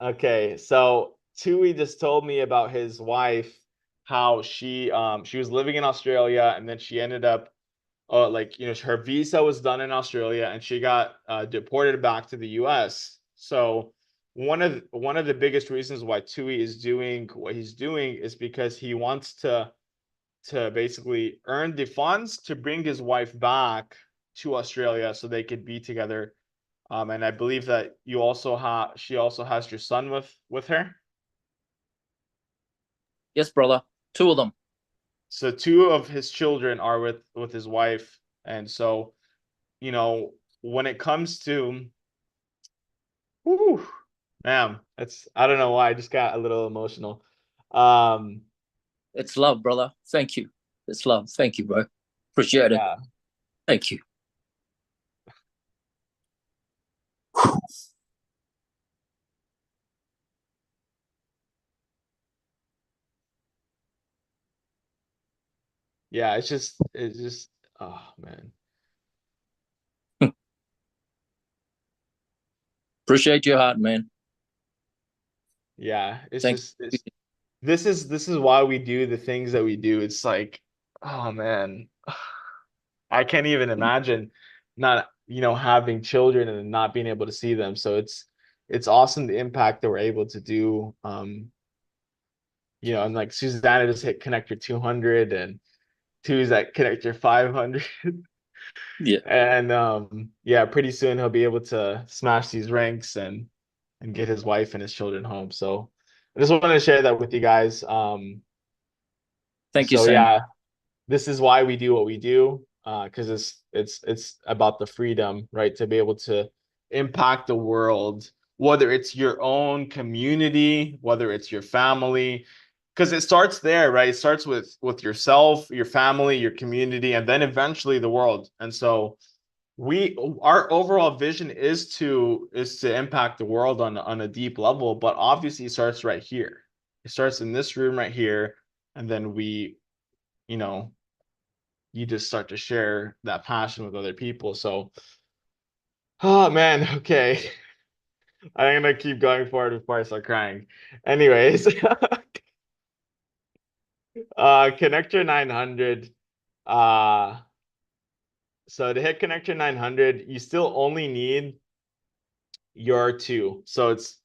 okay, so Tui just told me about his wife, how she was living in Australia, and then she ended up her visa was done in Australia, and she got deported back to the US. So one of the biggest reasons why Tui is doing what he's doing is because he wants to basically earn the funds to bring his wife back to Australia so they could be together. And I believe that she also has your son with her.
Yes, brother. 2 of them.
So 2 of his children are with his wife. And so, when it comes to, whew, man, I don't know why I just got a little emotional. Um,
It's love, brother. Thank you. It's love. Thank you, bro. Appreciate it.
yeah,
Thank you.
yeah, it's just, oh man.
Appreciate your heart, man.
Yeah, it's
Thank
just
you.
this is why we do the things that we do. It's like, oh man, I can't even imagine not, having children and not being able to see them. So it's awesome the impact that we're able to do. And like Susanna just hit connector 200, and Tu's at connector 500.
Yeah.
And yeah, pretty soon he'll be able to smash these ranks and get his wife and his children home. So I just wanted to share that with you guys.
Thank you,
So
Sam.
yeah, this is why we do what we do, because it's about the freedom, right, to be able to impact the world, whether it's your own community, whether it's your family, because it starts there, right? It starts with yourself, your family, your community, and then eventually the world. And so our overall vision is to impact the world on a deep level, but obviously it starts right here. It starts in this room right here, and then we, you know you just start to share that passion with other people. So, oh man, okay. I'm gonna keep going forward before I start crying. Anyways, connector 900. Uh, so to hit connector 900, you still only need your two. So it's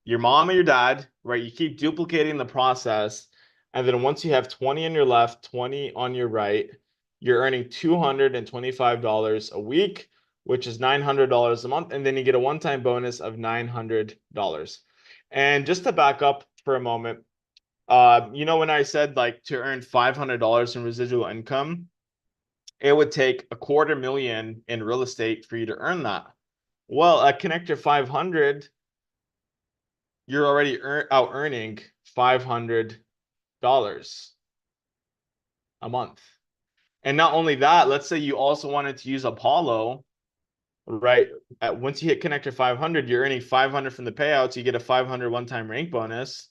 your mom and your dad, right? You keep duplicating the process. And then once you have 20 on your left, 20 on your right, you're earning $225 a week, which is $900 a month. And then you get a one-time bonus of $900. And just to back up for a moment, you know, when I said like to earn $500 in residual income, it would take $250,000 in real estate for you to earn that. Well, at Connector 500, you're already out earning $500 a month. And not only that, let's say you also wanted to use Apollo, right? Once you hit Connector 500, you're earning 500 from the payouts. You get a 500 one-time rank bonus.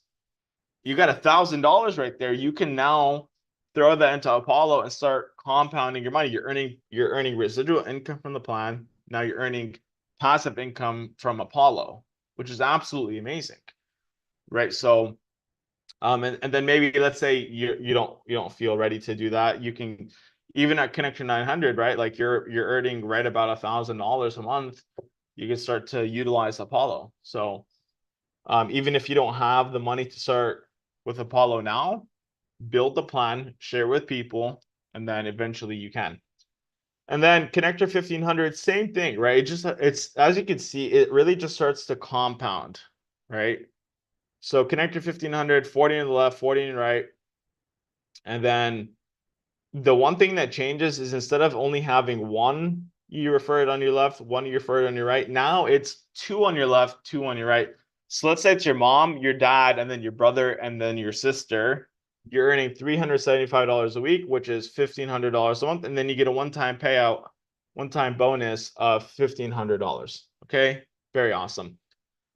You got $1,000 right there. You can now throw that into Apollo and start compounding your money. You're earning residual income from the plan. Now you're earning passive income from Apollo, which is absolutely amazing, right? So and then maybe let's say you don't feel ready to do that. You can, even at Connector 900, right? Like you're earning right about $1,000 a month. You can start to utilize Apollo. So even if you don't have the money to start with Apollo now, build the plan, share with people, and then eventually you can. And then Connector 1500, same thing, right? It's as you can see, it really just starts to compound, right? So Connector 1500, 40 on the left, 40 on the right. And then the one thing that changes is instead of only having one you refer it on your left, one you refer it on your right, now it's two on your left, two on your right. So let's say it's your mom, your dad, and then your brother, and then your sister. You're earning $375 a week, which is $1,500 a month. And then you get a one-time payout, one-time bonus of $1,500. Okay, very awesome.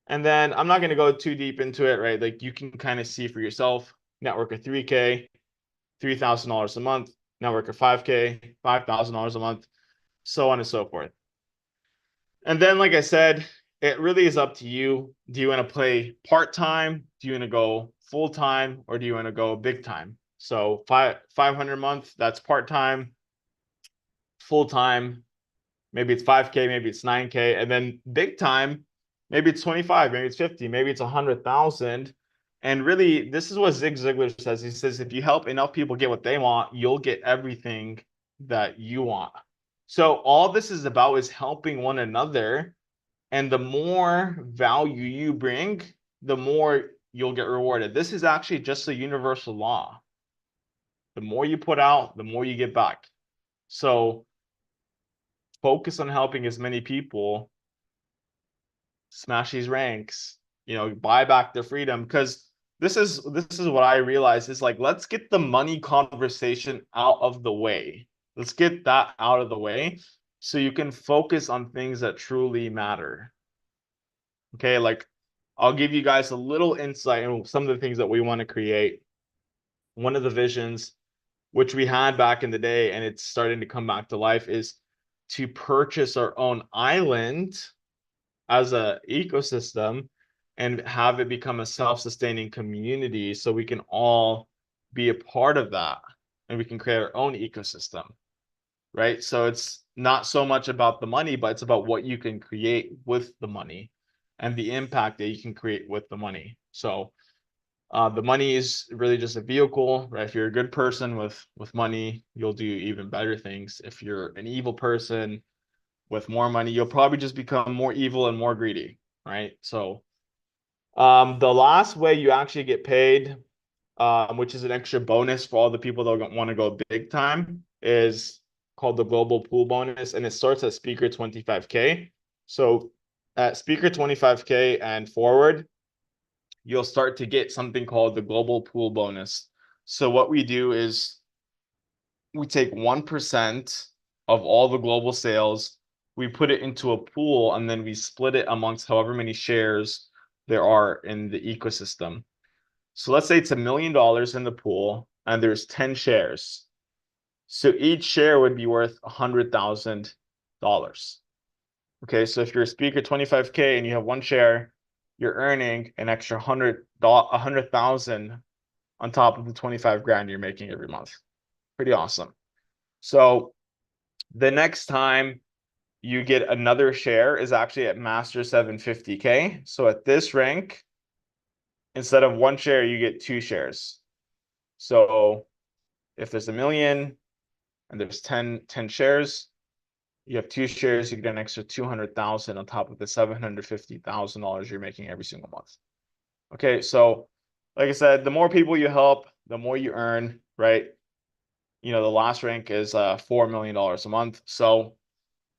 And then I'm not going to go too deep into it, right? Like you can kind of see for yourself, network of 3K, $3,000 a month, network of 5K, $5,000 a month, so on and so forth. And then, like I said, it really is up to you. Do you want to play part-time? Do you want to go full-time? Or do you want to go big time? So 500 a month, that's part-time. Full-time, maybe it's 5K, maybe it's 9K. And then big time, maybe it's 25, maybe it's 50, maybe it's 100,000. And really, this is what Zig Ziglar says. He says, if you help enough people get what they want, you'll get everything that you want. So all this is about is helping one another. And the more value you bring, the more you'll get rewarded. This is actually just a universal law. The more you put out, the more you get back. So focus on helping as many people smash these ranks, buy back their freedom. Because this is what I realized is like, let's get the money conversation out of the way. Let's get that out of the way so you can focus on things that truly matter. Okay, like I'll give you guys a little insight in some of the things that we want to create. One of the visions, which we had back in the day, and it's starting to come back to life, is to purchase our own island as a ecosystem and have it become a self-sustaining community so we can all be a part of that and we can create our own ecosystem, right? So it's not so much about the money, but it's about what you can create with the money and the impact that you can create with the money. So the money is really just a vehicle, right? If you're a good person with money, you'll do even better things. If you're an evil person with more money, you'll probably just become more evil and more greedy, right? So the last way you actually get paid, which is an extra bonus for all the people that want to go big time, is called the global pool bonus, and it starts at speaker 25K. So at speaker 25K and forward, you'll start to get something called the global pool bonus. So what we do is we take 1% of all the global sales, we put it into a pool, and then we split it amongst however many shares there are in the ecosystem. So let's say it's $1 million in the pool and there's 10 shares. So each share would be worth $100,000. Okay, so if you're a speaker 25K and you have one share, you're earning an extra 100,000 on top of the 25 grand you're making every month. Pretty awesome. So the next time you get another share is actually at Master 750K. So at this rank, instead of one share, you get two shares. So if there's a million and there's 10 shares, you have two shares, you get an extra 200,000 on top of the $750,000 you're making every single month. Okay, so like I said, the more people you help, the more you earn, right? You know, the last rank is $4 million a month. So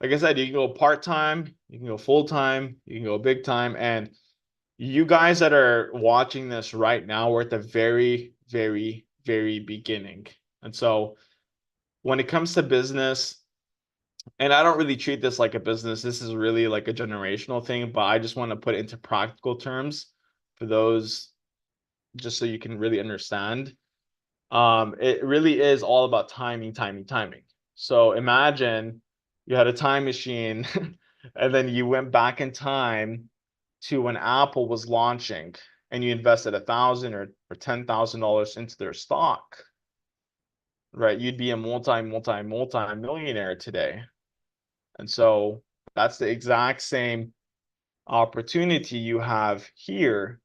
like I said, you can go part-time, you can go full-time, you can go big time. And you guys that are watching this right now, we're at the very, very, very beginning. And so when it comes to business, and I don't really treat this like a business, this is really like a generational thing, but I just want to put it into practical terms for those, just so you can really understand. It really is all about timing, timing, timing. So imagine you had a time machine and then you went back in time to when Apple was launching and you invested $1,000 or $10,000 into their stock, right? You'd be a multi millionaire today. And so that's the exact same opportunity you have here,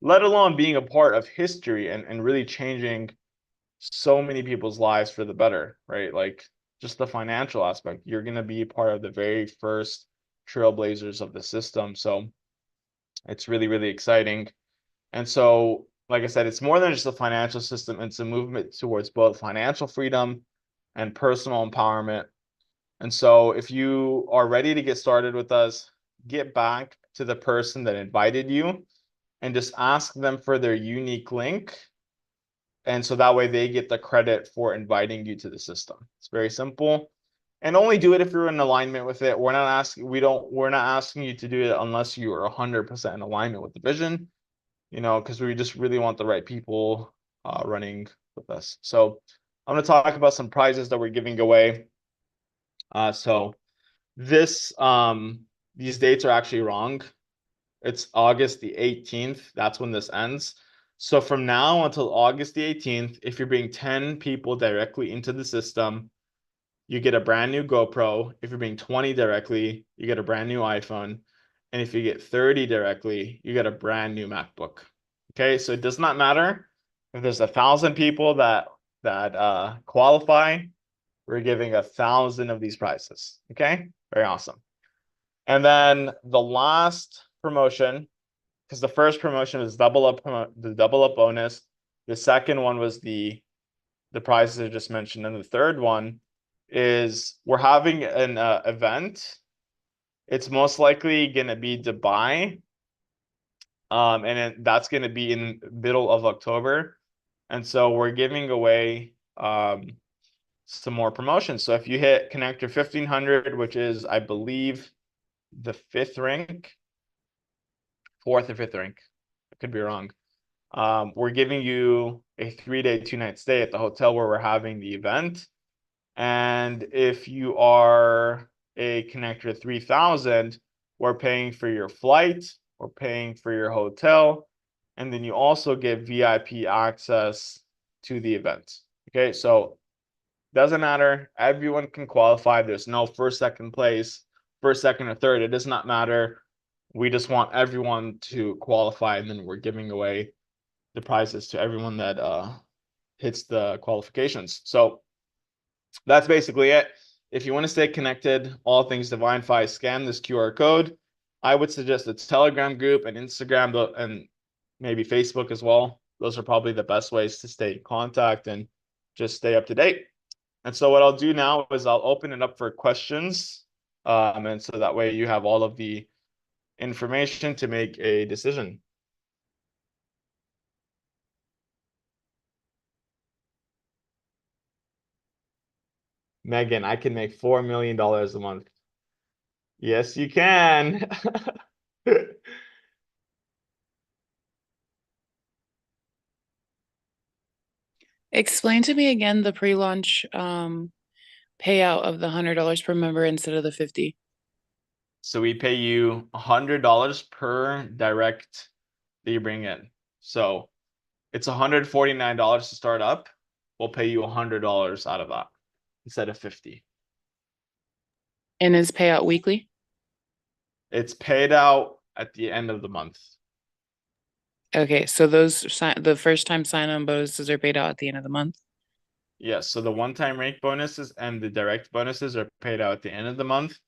let alone being a part of history and really changing so many people's lives for the better, right? Like just the financial aspect. You're going to be part of the very first trailblazers of the system. So it's really, really exciting. And so, like I said, it's more than just a financial system. It's a movement towards both financial freedom and personal empowerment. And so if you are ready to get started with us, get back to the person that invited you and just ask them for their unique link. And so that way they get the credit for inviting you to the system. It's very simple. And only do it if you're in alignment with it. We're not asking you to do it unless you are 100% in alignment with the vision, you know, because we just really want the right people running with us. So I'm going to talk about some prizes that we're giving away. So this these dates are actually wrong. It's August the 18th. That's when this ends. So from now until August the 18th, if you're bringing 10 people directly into the system, you get a brand new GoPro. If you're bringing 20 directly, you get a brand new iPhone. And if you get 30 directly, you get a brand new MacBook. Okay, so it does not matter if there's 1,000 people that qualify. We're giving 1,000 of these prizes. Okay, very awesome. And then the last promotion, because the first promotion was the double up bonus. The second one was the prizes I just mentioned, and the third one is we're having an event. It's most likely going to be Dubai, and that's going to be in middle of October, and so we're giving away some more promotions. So if you hit connector 1500, which is I believe the fourth or fifth rank, I could be wrong. We're giving you a 3-day, 2-night stay at the hotel where we're having the event. And if you are a connector 3000, we're paying for your flight, we're paying for your hotel, and then you also get VIP access to the event. Okay, so doesn't matter. Everyone can qualify. There's no first, second place, first, second, or third. It does not matter. We just want everyone to qualify, and then we're giving away the prizes to everyone that hits the qualifications. So that's basically it. If you want to stay connected, all things Divinfi, scan this QR code. I would suggest a Telegram group and Instagram and maybe Facebook as well. Those are probably the best ways to stay in contact and just stay up to date. And so what I'll do now is I'll open it up for questions. And so that way you have all of the information to make a decision. Megan, I can make $4 million a month. Yes, you can.
Explain to me again the pre-launch payout of the $100 per member instead of the 50.
So we pay you $100 per direct that you bring in. So it's $149 to start up. We'll pay you $100 out of that instead of 50.
And is payout weekly?
It's paid out at the end of the month.
Okay, so the first time sign-on bonuses are paid out at the end of the month.
Yes, so the one-time rank bonuses and the direct bonuses are paid out at the end of the month.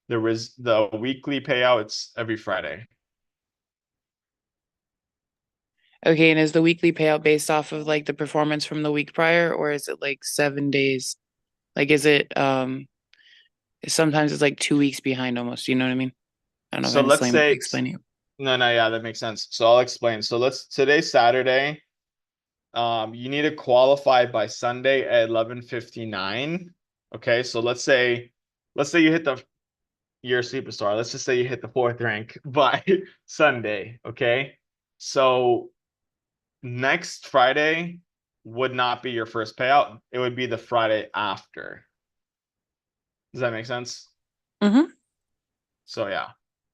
There was the weekly payouts every Friday.
Okay, and is the weekly payout based off of like the performance from the week prior, or is it like 7 days? Like, is it sometimes it's like 2 weeks behind almost, you know what I mean? I don't know if
So
I'm
let's say
explaining it.
no, yeah, that makes sense. So I'll explain. So today's Saturday. You need to qualify by Sunday at 11:59. Okay, so let's say you hit you're a superstar. Let's just say you hit the fourth rank by Sunday. Okay, so next Friday would not be your first payout. It would be the Friday after. Does that make sense?
Mm-hmm.
So yeah,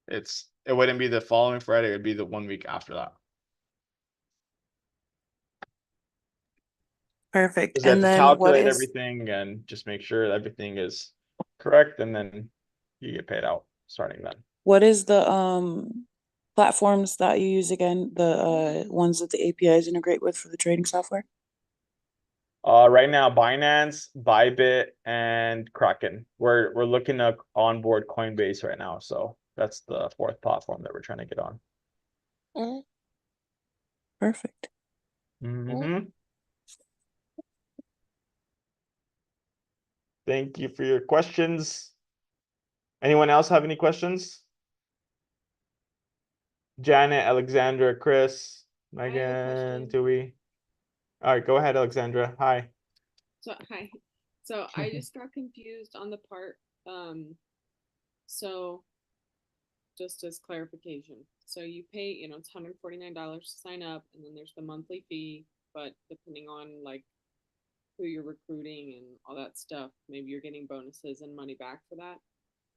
it wouldn't be the following Friday. It would be the 1 week after that.
Perfect.
Because they have
And
to
then
calculate everything and just make sure everything is correct, and then you get paid out starting then.
what is the platforms that you use again? The ones that the APIs integrate with for the trading software?
Right now, Binance, Bybit, and Kraken. We're looking to onboard Coinbase right now, so that's the fourth platform that we're trying to get on.
Perfect.
Thank you for your questions. Anyone else have any questions? Janet, Alexandra, Chris, Megan, Dewey. All right, go ahead, Alexandra. Hi.
Hi. So I just got confused on the part. So just as clarification, so you pay, it's $149 to sign up, and then there's the monthly fee. But depending on like who you're recruiting and all that stuff, maybe you're getting bonuses and money back for that.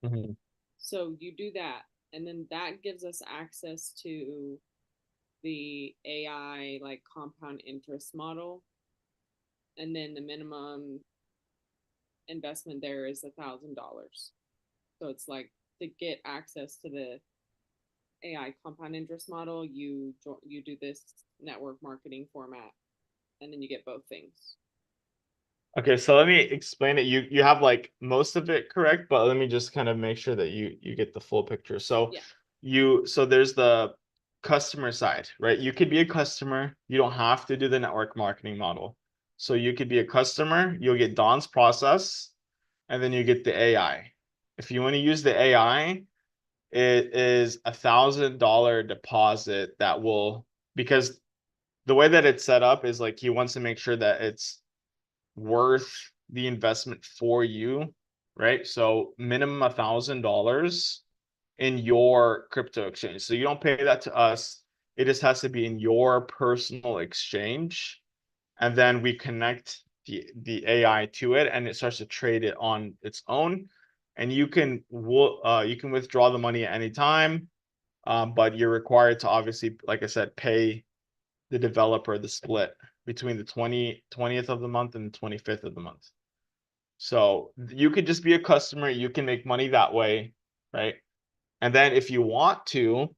Mhm.
So you do that, and then that gives us access to the AI like compound interest model, and then the minimum investment there is $1,000. So it's like to get access to the AI compound interest model, you do this network marketing format, and then you get both things.
Okay, so let me explain it. You have like most of it correct, but let me just kind of make sure that you get the full picture. So
Yeah.
so there's the customer side, right? You could be a customer. You don't have to do the network marketing model. So you could be a customer, you'll get Don's process, and then you get the AI. If you want to use the AI, it is $1,000 deposit that will, because the way that it's set up is like he wants to make sure that it's worth the investment for you, right? So minimum $1,000 in your crypto exchange. So you don't pay that to us. It just has to be in your personal exchange. And then we connect the AI to it, and it starts to trade it on its own. And you can withdraw the money at any time. But you're required to obviously, like I said, pay the developer the split between the 20th of the month and the 25th of the month. So you could just be a customer, you can make money that way, right? And then if you want to,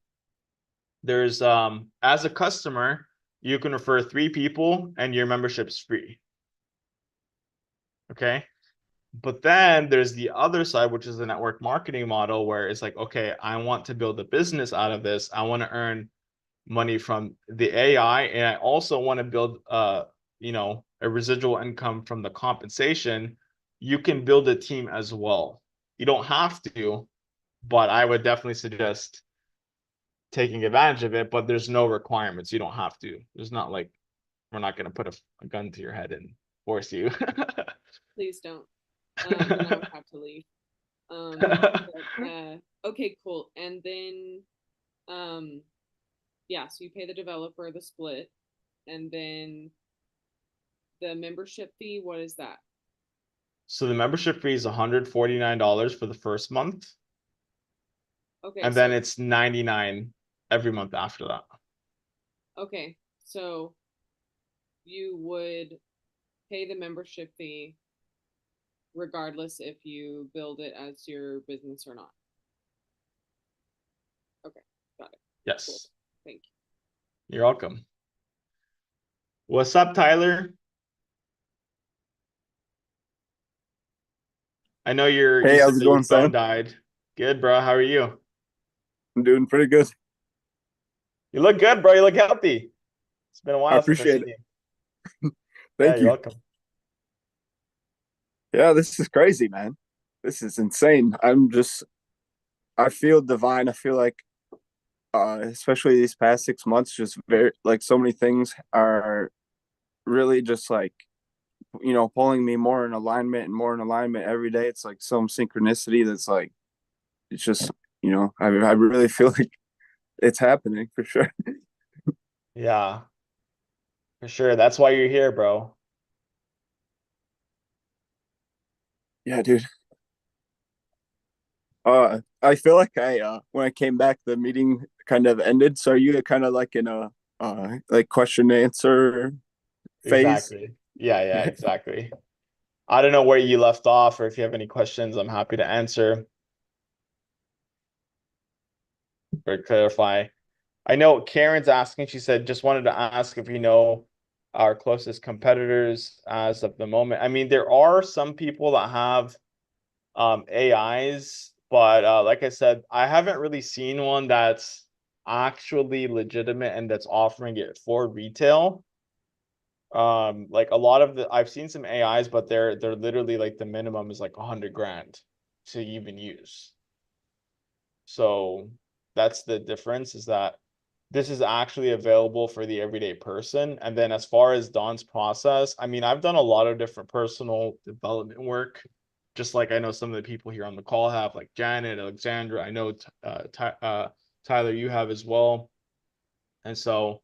there's as a customer, you can refer 3 people and your membership's free. Okay. But then there's the other side, which is the network marketing model, where it's like, okay, I want to build a business out of this. I want to earn money from the AI, and I also want to build a residual income from the compensation. You can build a team as well. You don't have to, but I would definitely suggest taking advantage of it, but there's no requirements. You don't have to. There's not like we're not going to put a gun to your head and force you.
Please don't. Then I would have to leave. Okay, cool. And then yeah, so you pay the developer the split, and then the membership fee, what is that?
So the membership fee is $149 for the first month,
Okay,
and then it's $99 every month after that.
okay, so you would pay the membership fee regardless if you build it as your business or not. Okay, got it.
Yes.
Cool. Thank you.
You're welcome. What's up, Tyler? I know you
Hey,
said
how's it
that your
going,
phone
Sam?
died. Good, bro. How are you?
I'm doing pretty good.
You look good, bro. You look healthy. It's been a
I
while since I've
appreciate
seen
it.
you. Yeah,
Thank
you're
you.
welcome.
Yeah, this is crazy, man. This is insane. I feel divine. I feel like, especially these past 6 months, just very, like, so many things are really just like, pulling me more in alignment and more in alignment every day. It's like some synchronicity that's like, it's just, I really feel like it's happening for sure.
Yeah, for sure. That's why you're here, bro.
Yeah, dude. I feel like when I came back, the meeting kind of ended. So are you kind of like in a like question and answer phase?
Exactly. Yeah, exactly. I don't know where you left off, or if you have any questions, I'm happy to answer or clarify. I know Karen's asking, she said, just wanted to ask if you know our closest competitors as of the moment. I mean, there are some people that have AIs, but like I said, I haven't really seen one that's actually legitimate and that's offering it for retail. Like a lot of I've seen some AIs, but they're literally like the minimum is like 100 grand to even use. So that's the difference, is that this is actually available for the everyday person. And then as far as Don's process, I mean, I've done a lot of different personal development work, just like I know some of the people here on the call have, like Janet, Alexandra. I know Tyler, you have as well. And so,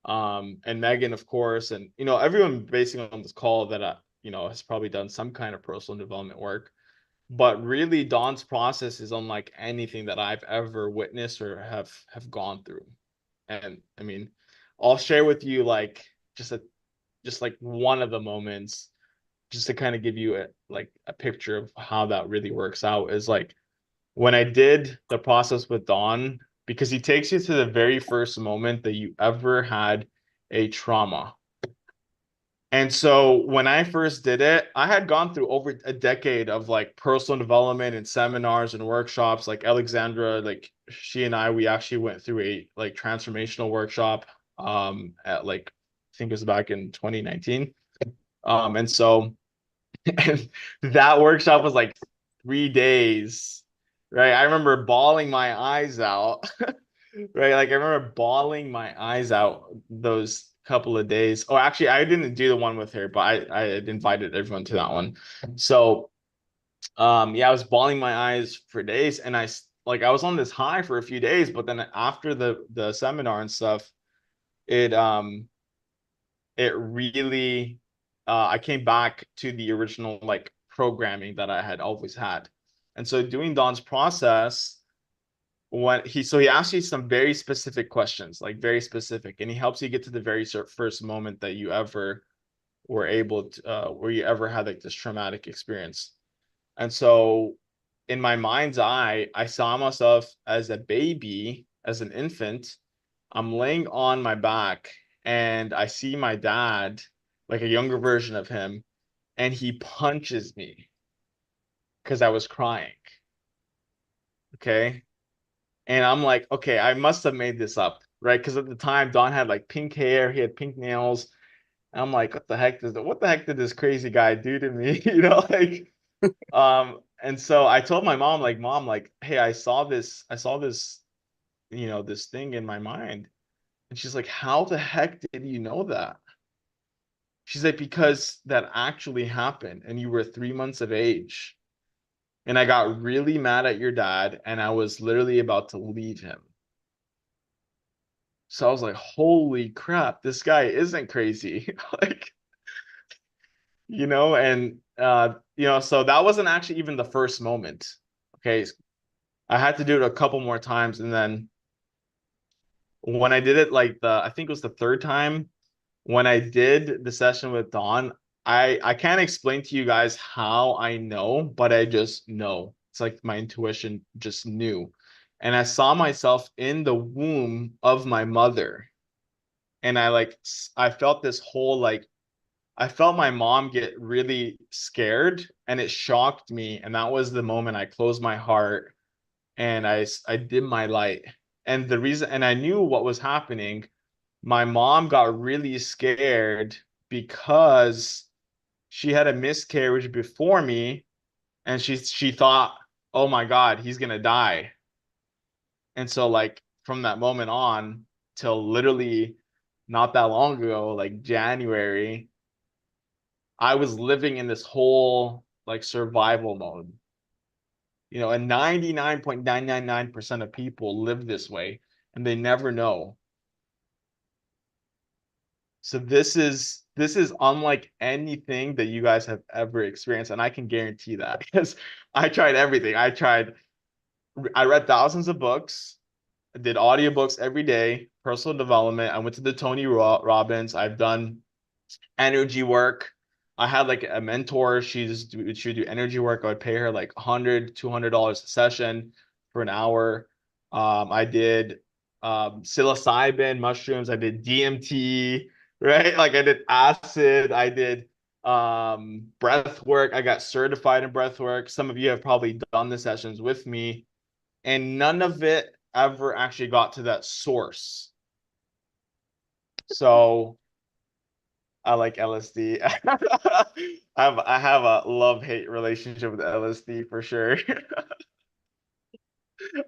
and Megan, of course, and everyone basically on this call that has probably done some kind of personal development work. But really, Don's process is unlike anything that I've ever witnessed or have gone through. And I mean, I'll share with you like just like one of the moments, just to kind of give you a picture of how that really works out, is like when I did the process with Don, because he takes you to the very first moment that you ever had a trauma. And so when I first did it, I had gone through over a decade of like personal development and seminars and workshops. Like Alexandra, like she and I, we actually went through a like transformational workshop at like I think it was back in 2019. And so and that workshop was like 3 days, right? I remember bawling my eyes out. Right, like I remember bawling my eyes out those couple of days. Oh, actually, I didn't do the one with her, but I had invited everyone to that one. So, yeah, I was bawling my eyes for days, and I was on this high for a few days, but then after the seminar and stuff, it it really I came back to the original like programming that I had always had. And so doing Don's process, he asks you some very specific questions, like very specific, and he helps you get to the very first moment that you ever were able to where you ever had like this traumatic experience. And so in my mind's eye, I saw myself as a baby, as an infant. I'm laying on my back and I see my dad, like a younger version of him, and he punches me because I was crying. Okay. And I'm like, okay, I must have made this up, right? Because at the time, Don had like pink hair, he had pink nails. And I'm like, what the heck did this crazy guy do to me? Like, and so I told my mom, like, Mom, like, hey, I saw this, this thing in my mind. And she's like, how the heck did you know that? She's like, because that actually happened, and you were 3 months of age. And I got really mad at your dad, and I was literally about to leave him. So I was like, holy crap, this guy isn't crazy. Like, you know, and you know, so that wasn't actually even the first moment. Okay. I had to do it a couple more times, and then when I did it like I think it was the third time, when I did the session with Dawn, I can't explain to you guys how I know, but I just know. It's like my intuition just knew. And I saw myself in the womb of my mother. And I felt this whole I felt my mom get really scared, and it shocked me. And that was the moment I closed my heart and I dimmed my light. And the reason, and I knew what was happening. My mom got really scared because she had a miscarriage before me, and she thought, oh my God, he's gonna die. And so like from that moment on till literally not that long ago, like January, I was living in this whole like survival mode. You know, and 99.999% of people live this way, and they never know. So this is unlike anything that you guys have ever experienced, and I can guarantee that because I tried everything. I read thousands of books, I did audiobooks every day, personal development. I went to the Tony Robbins. I've done energy work. I had like a mentor. She would do energy work. I would pay her like $100, $200 a session for an hour. I did psilocybin mushrooms. I did DMT, right? Like I did acid. I did breath work. I got certified in breath work. Some of you have probably done the sessions with me, and none of it ever actually got to that source. So I like LSD. I have a love-hate relationship with LSD for sure.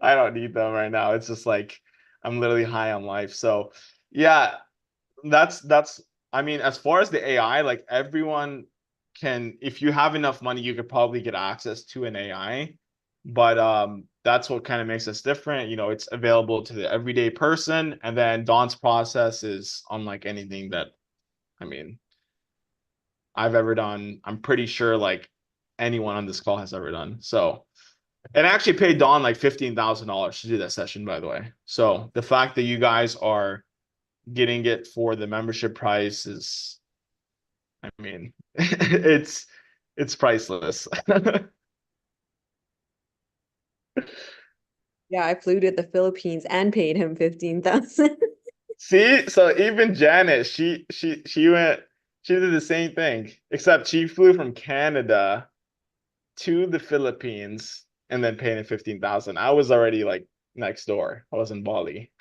I don't need them right now. It's just like I'm literally high on life. So yeah, that's I mean, as far as the AI, like everyone can, if you have enough money, you could probably get access to an AI. But that's what kind of makes us different. You know, it's available to the everyday person. And then Dawn's process is unlike anything that, I mean, I've ever done. I'm pretty sure like anyone on this call has ever done. So, and I actually paid Dawn like $15,000 to do that session, by the way. So the fact that you guys are getting it for the membership price is, I mean, it's priceless.
Yeah, I flew to the Philippines and paid him 15,000.
See, so even Janet, she did the same thing, except she flew from Canada to the Philippines and then paid him 15,000. I was already like next door. I was in Bali.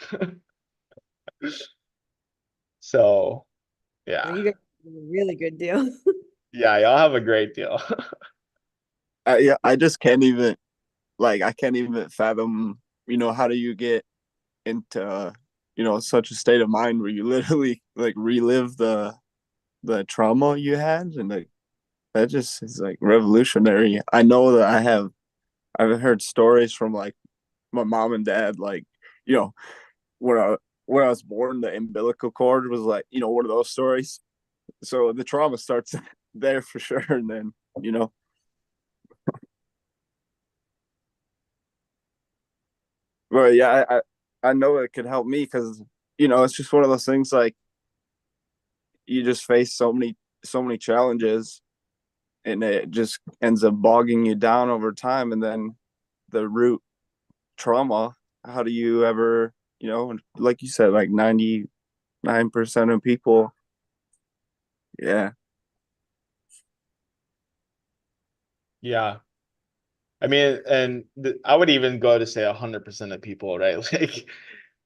So yeah.
You got a really good deal.
Yeah, y'all have a great deal.
Yeah, I just can't even I can't even fathom, how do you get into, such a state of mind where you literally like relive the trauma you had, and like that just is like revolutionary. I know that I've heard stories from like my mom and dad, like, you know, when I was born, the umbilical cord was like, one of those stories. So the trauma starts there for sure, and then, but yeah, I know it could help me because it's just one of those things like you just face so many challenges, and it just ends up bogging you down over time, and then the root trauma. How do you ever, like you said, like 99% of people, yeah,
Yeah. I mean, and I would even go to say 100% of people, right? Like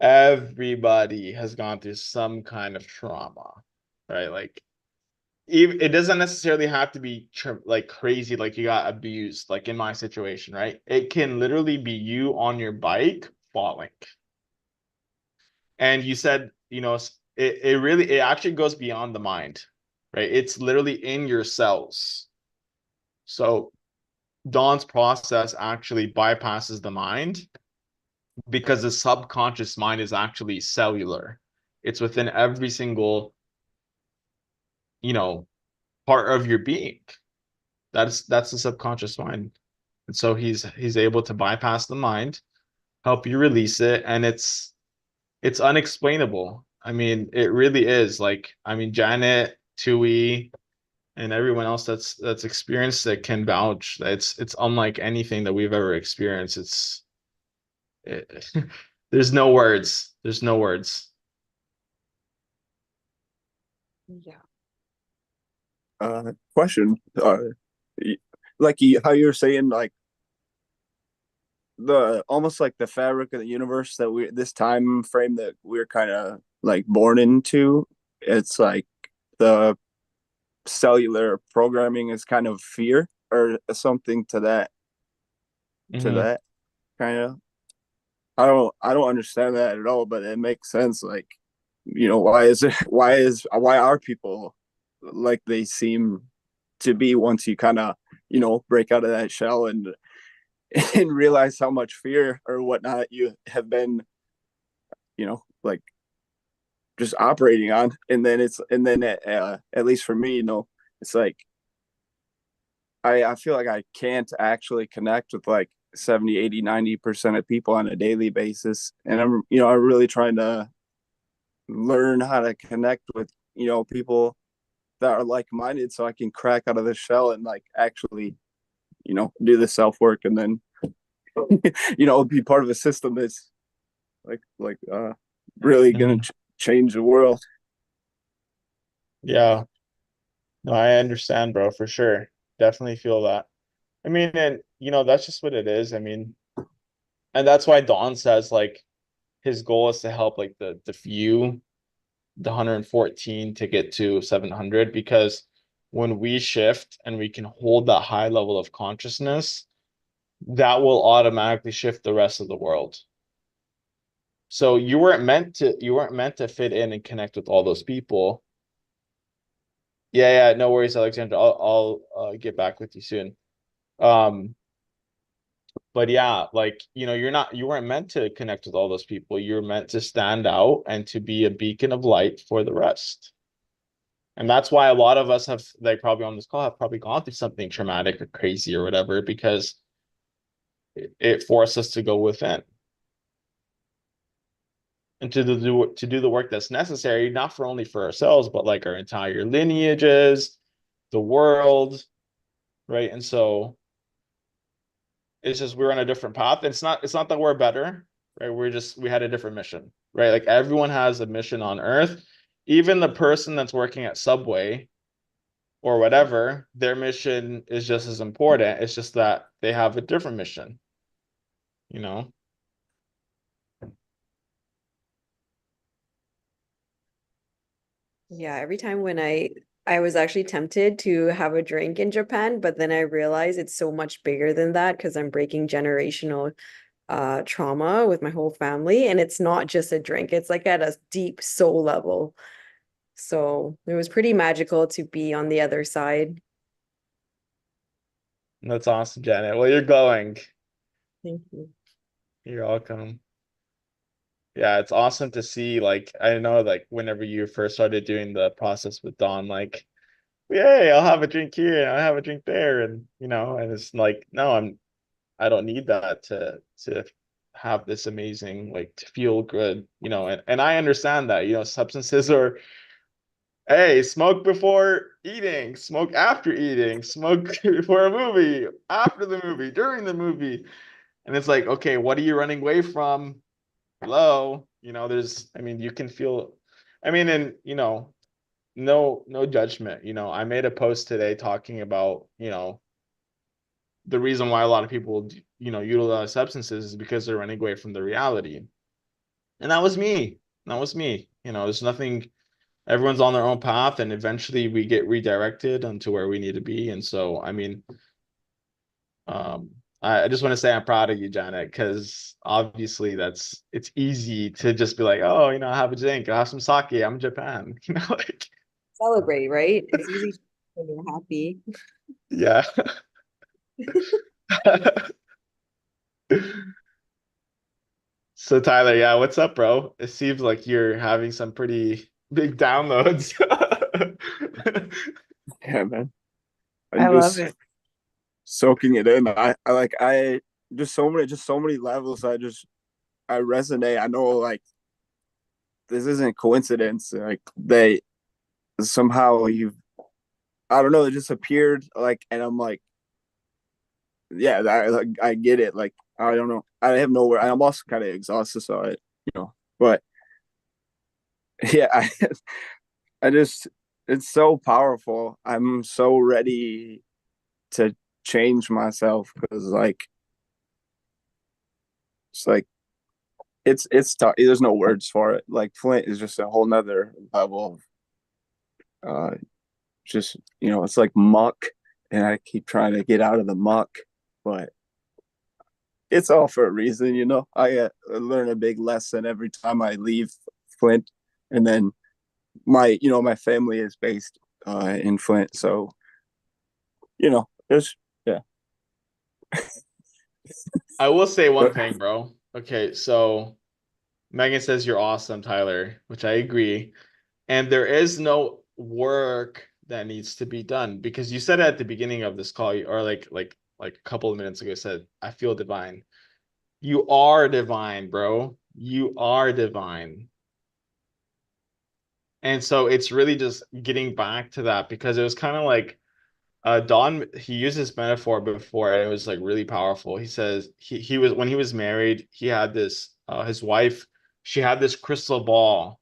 everybody has gone through some kind of trauma, right? Like even, it doesn't necessarily have to be like crazy, like you got abused, like in my situation, right? It can literally be you on your bike falling. And you said, you know, it actually goes beyond the mind, right? It's literally in your cells. So Dawn's process actually bypasses the mind because the subconscious mind is actually cellular. It's within every single, you know, part of your being. That's the subconscious mind. And so he's able to bypass the mind, help you release it, and it's unexplainable. I mean, it really is. Like, I mean, Janet, Tui, and everyone else that's experienced it can vouch that it's unlike anything that we've ever experienced. It, there's no words. There's no words.
Yeah.
Question. Like how you're saying, like the almost like the fabric of the universe that we this time frame that we're kind of like born into. It's like the cellular programming is kind of fear or something to that
Mhm.
kind of. I don't understand that at all, but it makes sense. Like, why are people like they seem to be once you kind of break out of that shell and and realize how much fear or whatnot you have been like just operating on. And then at least for me, it's like I feel like I can't actually connect with like 70, 80, 90% of people on a daily basis. And I'm really trying to learn how to connect with, people that are like-minded so I can crack out of the shell and like actually, do the self-work and then, be part of a system that's really going to change the world.
Yeah. No, I understand, bro, for sure. Definitely feel that. I mean, and that's just what it is. I mean, and that's why Don says like his goal is to help like the few, the 114 to get to 700, because when we shift and we can hold that high level of consciousness, that will automatically shift the rest of the world. So you weren't meant to fit in and connect with all those people. Yeah, no worries, Alexandra. I'll get back with you soon. Um, but yeah, like, you weren't meant to connect with all those people. You're meant to stand out and to be a beacon of light for the rest. And that's why a lot of us have, like, probably on this call have probably gone through something traumatic or crazy or whatever, because it forced us to go within and to do the work that's necessary, not for only for ourselves, but like our entire lineages, the world, right? And so it's just we're on a different path. It's not that we're better, right? We had a different mission, right? Like everyone has a mission on Earth. Even the person that's working at Subway or whatever, their mission is just as important. It's just that they have a different mission, you know?
Yeah, every time when I was actually tempted to have a drink in Japan, but then I realized it's so much bigger than that because I'm breaking generational trauma with my whole family, and it's not just a drink. It's like at a deep soul level. So it was pretty magical to be on the other side.
That's awesome, Janet. Well, you're going.
Thank you.
You're welcome. Yeah, it's awesome to see. Like, I know, like, whenever you first started doing the process with Don, like, yay, I'll have a drink here and I'll have a drink there. And, and it's like, no, I don't need that to have this amazing, like, to feel good, and I understand that, substances are, hey, smoke before eating, smoke after eating, smoke before a movie, after the movie, during the movie. And it's like, okay, what are you running away from? Hello, I mean, you can feel, I mean, and no judgment. I made a post today talking about, the reason why a lot of people, utilize substances is because they're running away from the reality. And that was me. That was me. There's nothing, everyone's on their own path, and eventually we get redirected onto where we need to be. And so, I mean, um, I just want to say I'm proud of you, Janet, because obviously it's easy to just be like, oh, I have a drink, I have some sake, I'm in Japan, like,
Celebrate, right? It's easy when you're happy.
yeah. So Tyler, yeah, what's up, bro? It seems like you're having some pretty big downloads.
Yeah, man.
I
I'm
love
just
it.
soaking it in. I just so many levels. I resonate. I know like this isn't coincidence. Like they somehow you I don't know, it just appeared like and I'm like, yeah, I get it. Like I don't know. I have nowhere. I'm also kind of exhausted, so but yeah, I just it's so powerful. I'm so ready to change myself because like it's like it's tough. There's no words for it. Like Flint is just a whole nother level of just it's like muck, and I keep trying to get out of the muck, but it's all for a reason. I learn a big lesson every time I leave Flint, and then my family is based in Flint, so there's yeah.
I will say one
But
thing, bro. Okay, so Megan says you're awesome, Tyler, which I agree. And there is no work that needs to be done because you said at the beginning of this call, or like a couple of minutes ago, you said, I feel divine. You are divine, bro. You are divine. And so it's really just getting back to that because it was kind of like Don, he used this metaphor before and it was like really powerful. He says he was when he was married, he had this his wife, she had this crystal ball,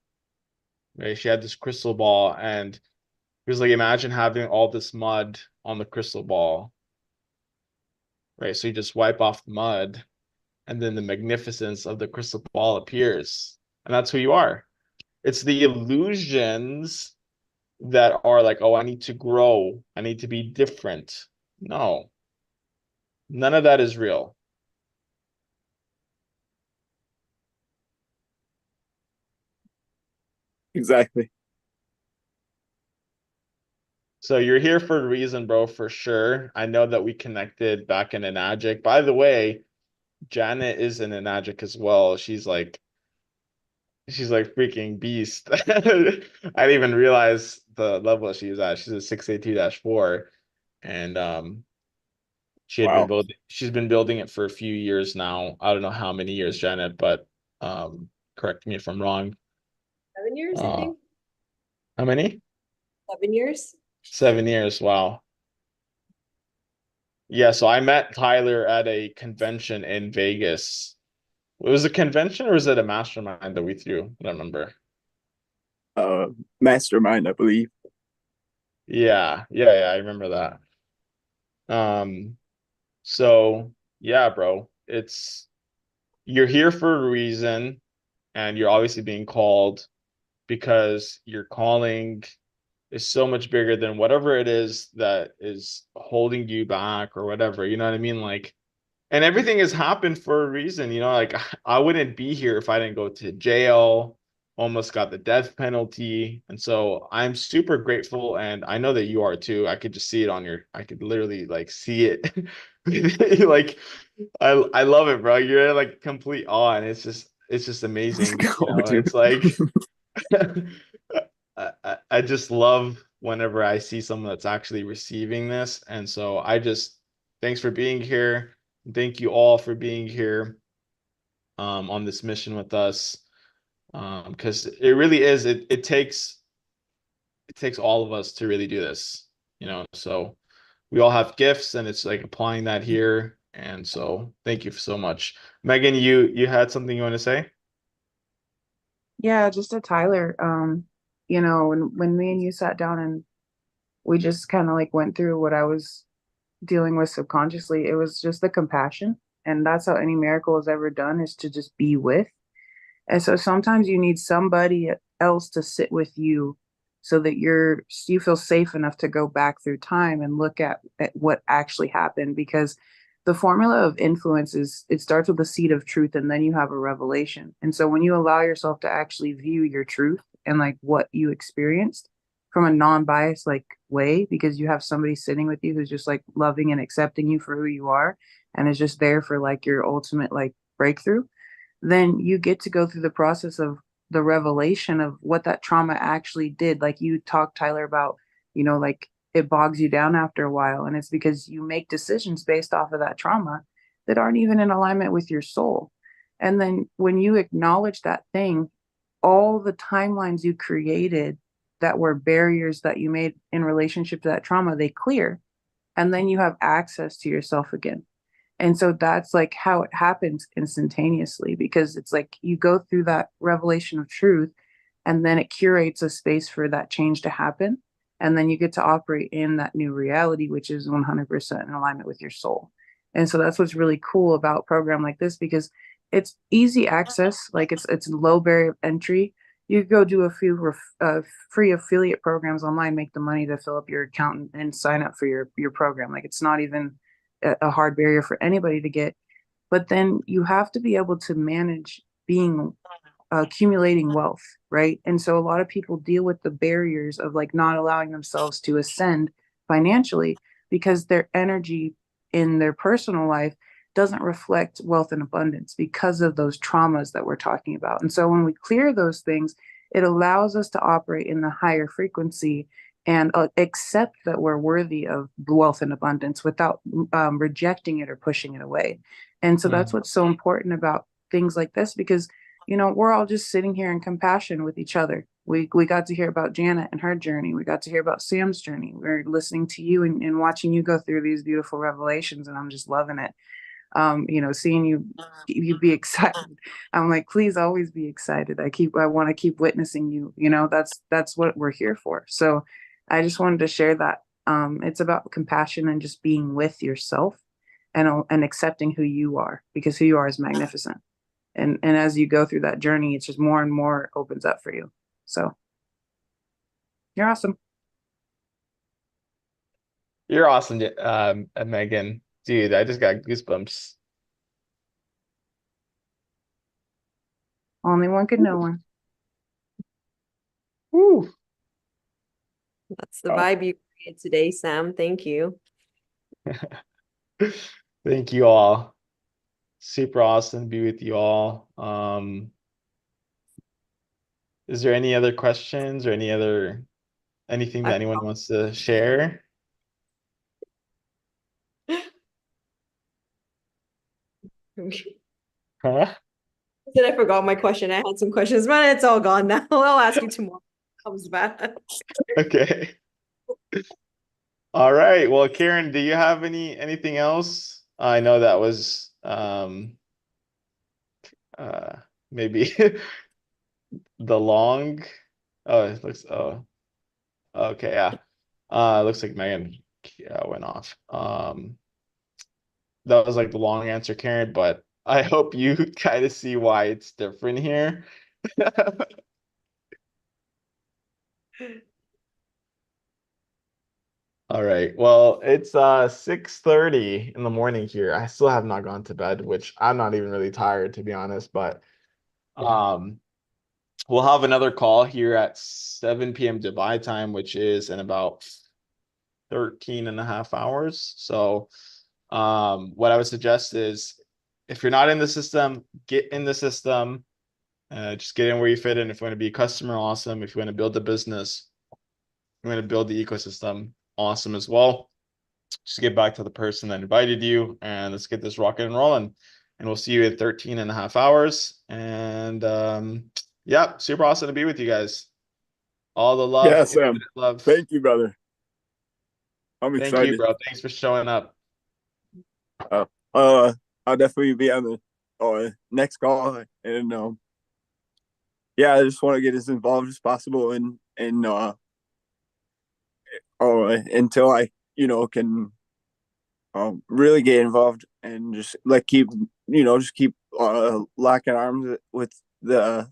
right? She had this crystal ball and he was like, imagine having all this mud on the crystal ball, right? So you just wipe off the mud and then the magnificence of the crystal ball appears. And that's who you are. It's the illusions that are like, oh, I need to grow. I need to be different. No, none of that is real.
exactly.
So you're here for a reason, bro, for sure. I know that we connected back in Enagic. By the way, Janet is in Enagic as well. She's like freaking beast. I didn't even realize the level she was at. She's a 682-4. And
Wow.
she's been building it for a few years now. I don't know how many years, Janet, but correct me if I'm wrong.
7 years, I
Uh
think.
how many?
7 years.
7 years. Wow. Yeah, so I met Tyler at a convention in Vegas. It was a convention or was it a mastermind that we threw? I don't remember.
uh Mastermind, I believe.
Yeah, I remember that. So yeah, bro, you're here for a reason, and you're obviously being called because your calling is so much bigger than whatever it is that is holding you back or whatever. You know what I mean? Like, and everything has happened for a reason, like I wouldn't be here if I didn't go to jail, almost got the death penalty. And so I'm super grateful and I know that you are too. I could just see it I could literally like see it. Like I love it, bro. You're like complete awe and it's just
Let's
amazing.
go, dude.
It's like I just love whenever I see someone that's actually receiving this. And so thanks for being here. Thank you all for being here on this mission with us. Because it really is, it takes all of us to really do this, so we all have gifts and it's like applying that here. And so thank you so much. Megan, you had something you want to say?
Yeah, just to Tyler, when me and you sat down and we just kind of like went through what I was dealing with subconsciously, it was just the compassion. And that's how any miracle is ever done, is to just be with. And so sometimes you need somebody else to sit with you so that you feel safe enough to go back through time and look at what actually happened. Because the formula of influence is, it starts with a seed of truth and then you have a revelation. And so when you allow yourself to actually view your truth and like what you experienced from a non-biased like way, because you have somebody sitting with you who's just like loving and accepting you for who you are and is just there for like your ultimate like breakthrough, then you get to go through the process of the revelation of what that trauma actually did. Like you talked, Tyler, about, like it bogs you down after a while. And it's because you make decisions based off of that trauma that aren't even in alignment with your soul. And then when you acknowledge that thing, all the timelines you created that were barriers that you made in relationship to that trauma, they clear. And then you have access to yourself again. And so that's like how it happens instantaneously, because it's like you go through that revelation of truth and then it curates a space for that change to happen. And then you get to operate in that new reality, which is 100% in alignment with your soul. And so that's what's really cool about a program like this, because it's easy access, like it's low barrier of entry. You could go do a few free affiliate programs online, make the money to fill up your account and sign up for your program. Like it's not even a hard barrier for anybody to get. But then you have to be able to manage being accumulating wealth, right? And so a lot of people deal with the barriers of like not allowing themselves to ascend financially because their energy in their personal life doesn't reflect wealth and abundance because of those traumas that we're talking about. And so when we clear those things, it allows us to operate in the higher frequency and accept that we're worthy of wealth and abundance without rejecting it or pushing it away. And so that's what's so important about things like this, because we're all just sitting here in compassion with each other. We got to hear about Janet and her journey. We got to hear about Sam's journey. We're listening to you and watching you go through these beautiful revelations, and I'm just loving it. Seeing you be excited. I'm like, please always be excited. I want to keep witnessing you. That's what we're here for. So I just wanted to share that. It's about compassion and just being with yourself and accepting who you are, because who you are is magnificent. And as you go through that journey, it's just more and more opens up for you. So you're awesome.
You're awesome, Megan. Dude, I just got goosebumps.
Only one could know one.
Woo.
That's the vibe you created today, Sam. Thank you.
Thank you all. Super awesome to be with you all. Is there any other questions or anything that anyone wants to share? Huh?
Then I forgot my question. I had some questions, but it's all gone now. I'll ask you tomorrow. Comes back.
Okay. All right. Well, Karen, do you have anything else? I know that was maybe the long. Oh, it looks. Oh, okay. Yeah. Looks like Megan went off. That was like the long answer, Karen, but I hope you kind of see why it's different here. All right. Well, it's 6:30 in the morning here. I still have not gone to bed, which I'm not even really tired, to be honest, but um we'll have another call here at 7 p.m. Dubai time, which is in about 13 and a half hours. So what I would suggest is if you're not in the system, get in the system. Just get in where you fit in. If you want to be a customer, awesome. If you want to build a business, you want to build the ecosystem, awesome as well. Just get back to the person that invited you and let's get this rocking and rolling. And we'll see you in 13 and a half hours. And yeah, super awesome to be with you guys. All the love.
Yeah, Sam.
Love.
Thank you, brother. I'm
Thank
excited.
you, bro. Thanks for showing up.
I'll definitely be on the next call, and yeah, I just want to get as involved as possible, and until I can really get involved and just like keep locking arms with the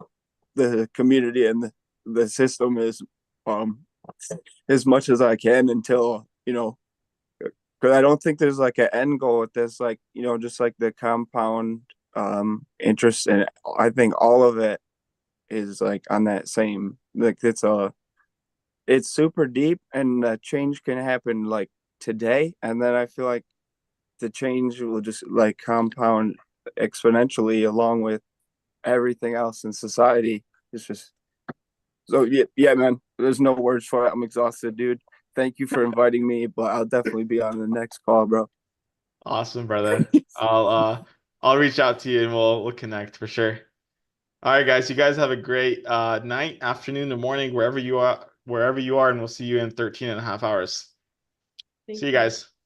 community and the system as much as I can until because I don't think there's like an end goal with this, like just like the compound interest, and I think all of it is like on that same, like it's super deep, and change can happen like today, and then I feel like the change will just like compound exponentially along with everything else in society. It's just so yeah, man. There's no words for it. I'm exhausted, dude. Thank you for inviting me, but I'll definitely be on the next call, bro.
Awesome, brother. I'll reach out to you and we'll connect for sure. All right, guys. You guys have a great night, afternoon, or morning, wherever you are, and we'll see you in 13 and a half hours.
Thank
See you
you.
guys.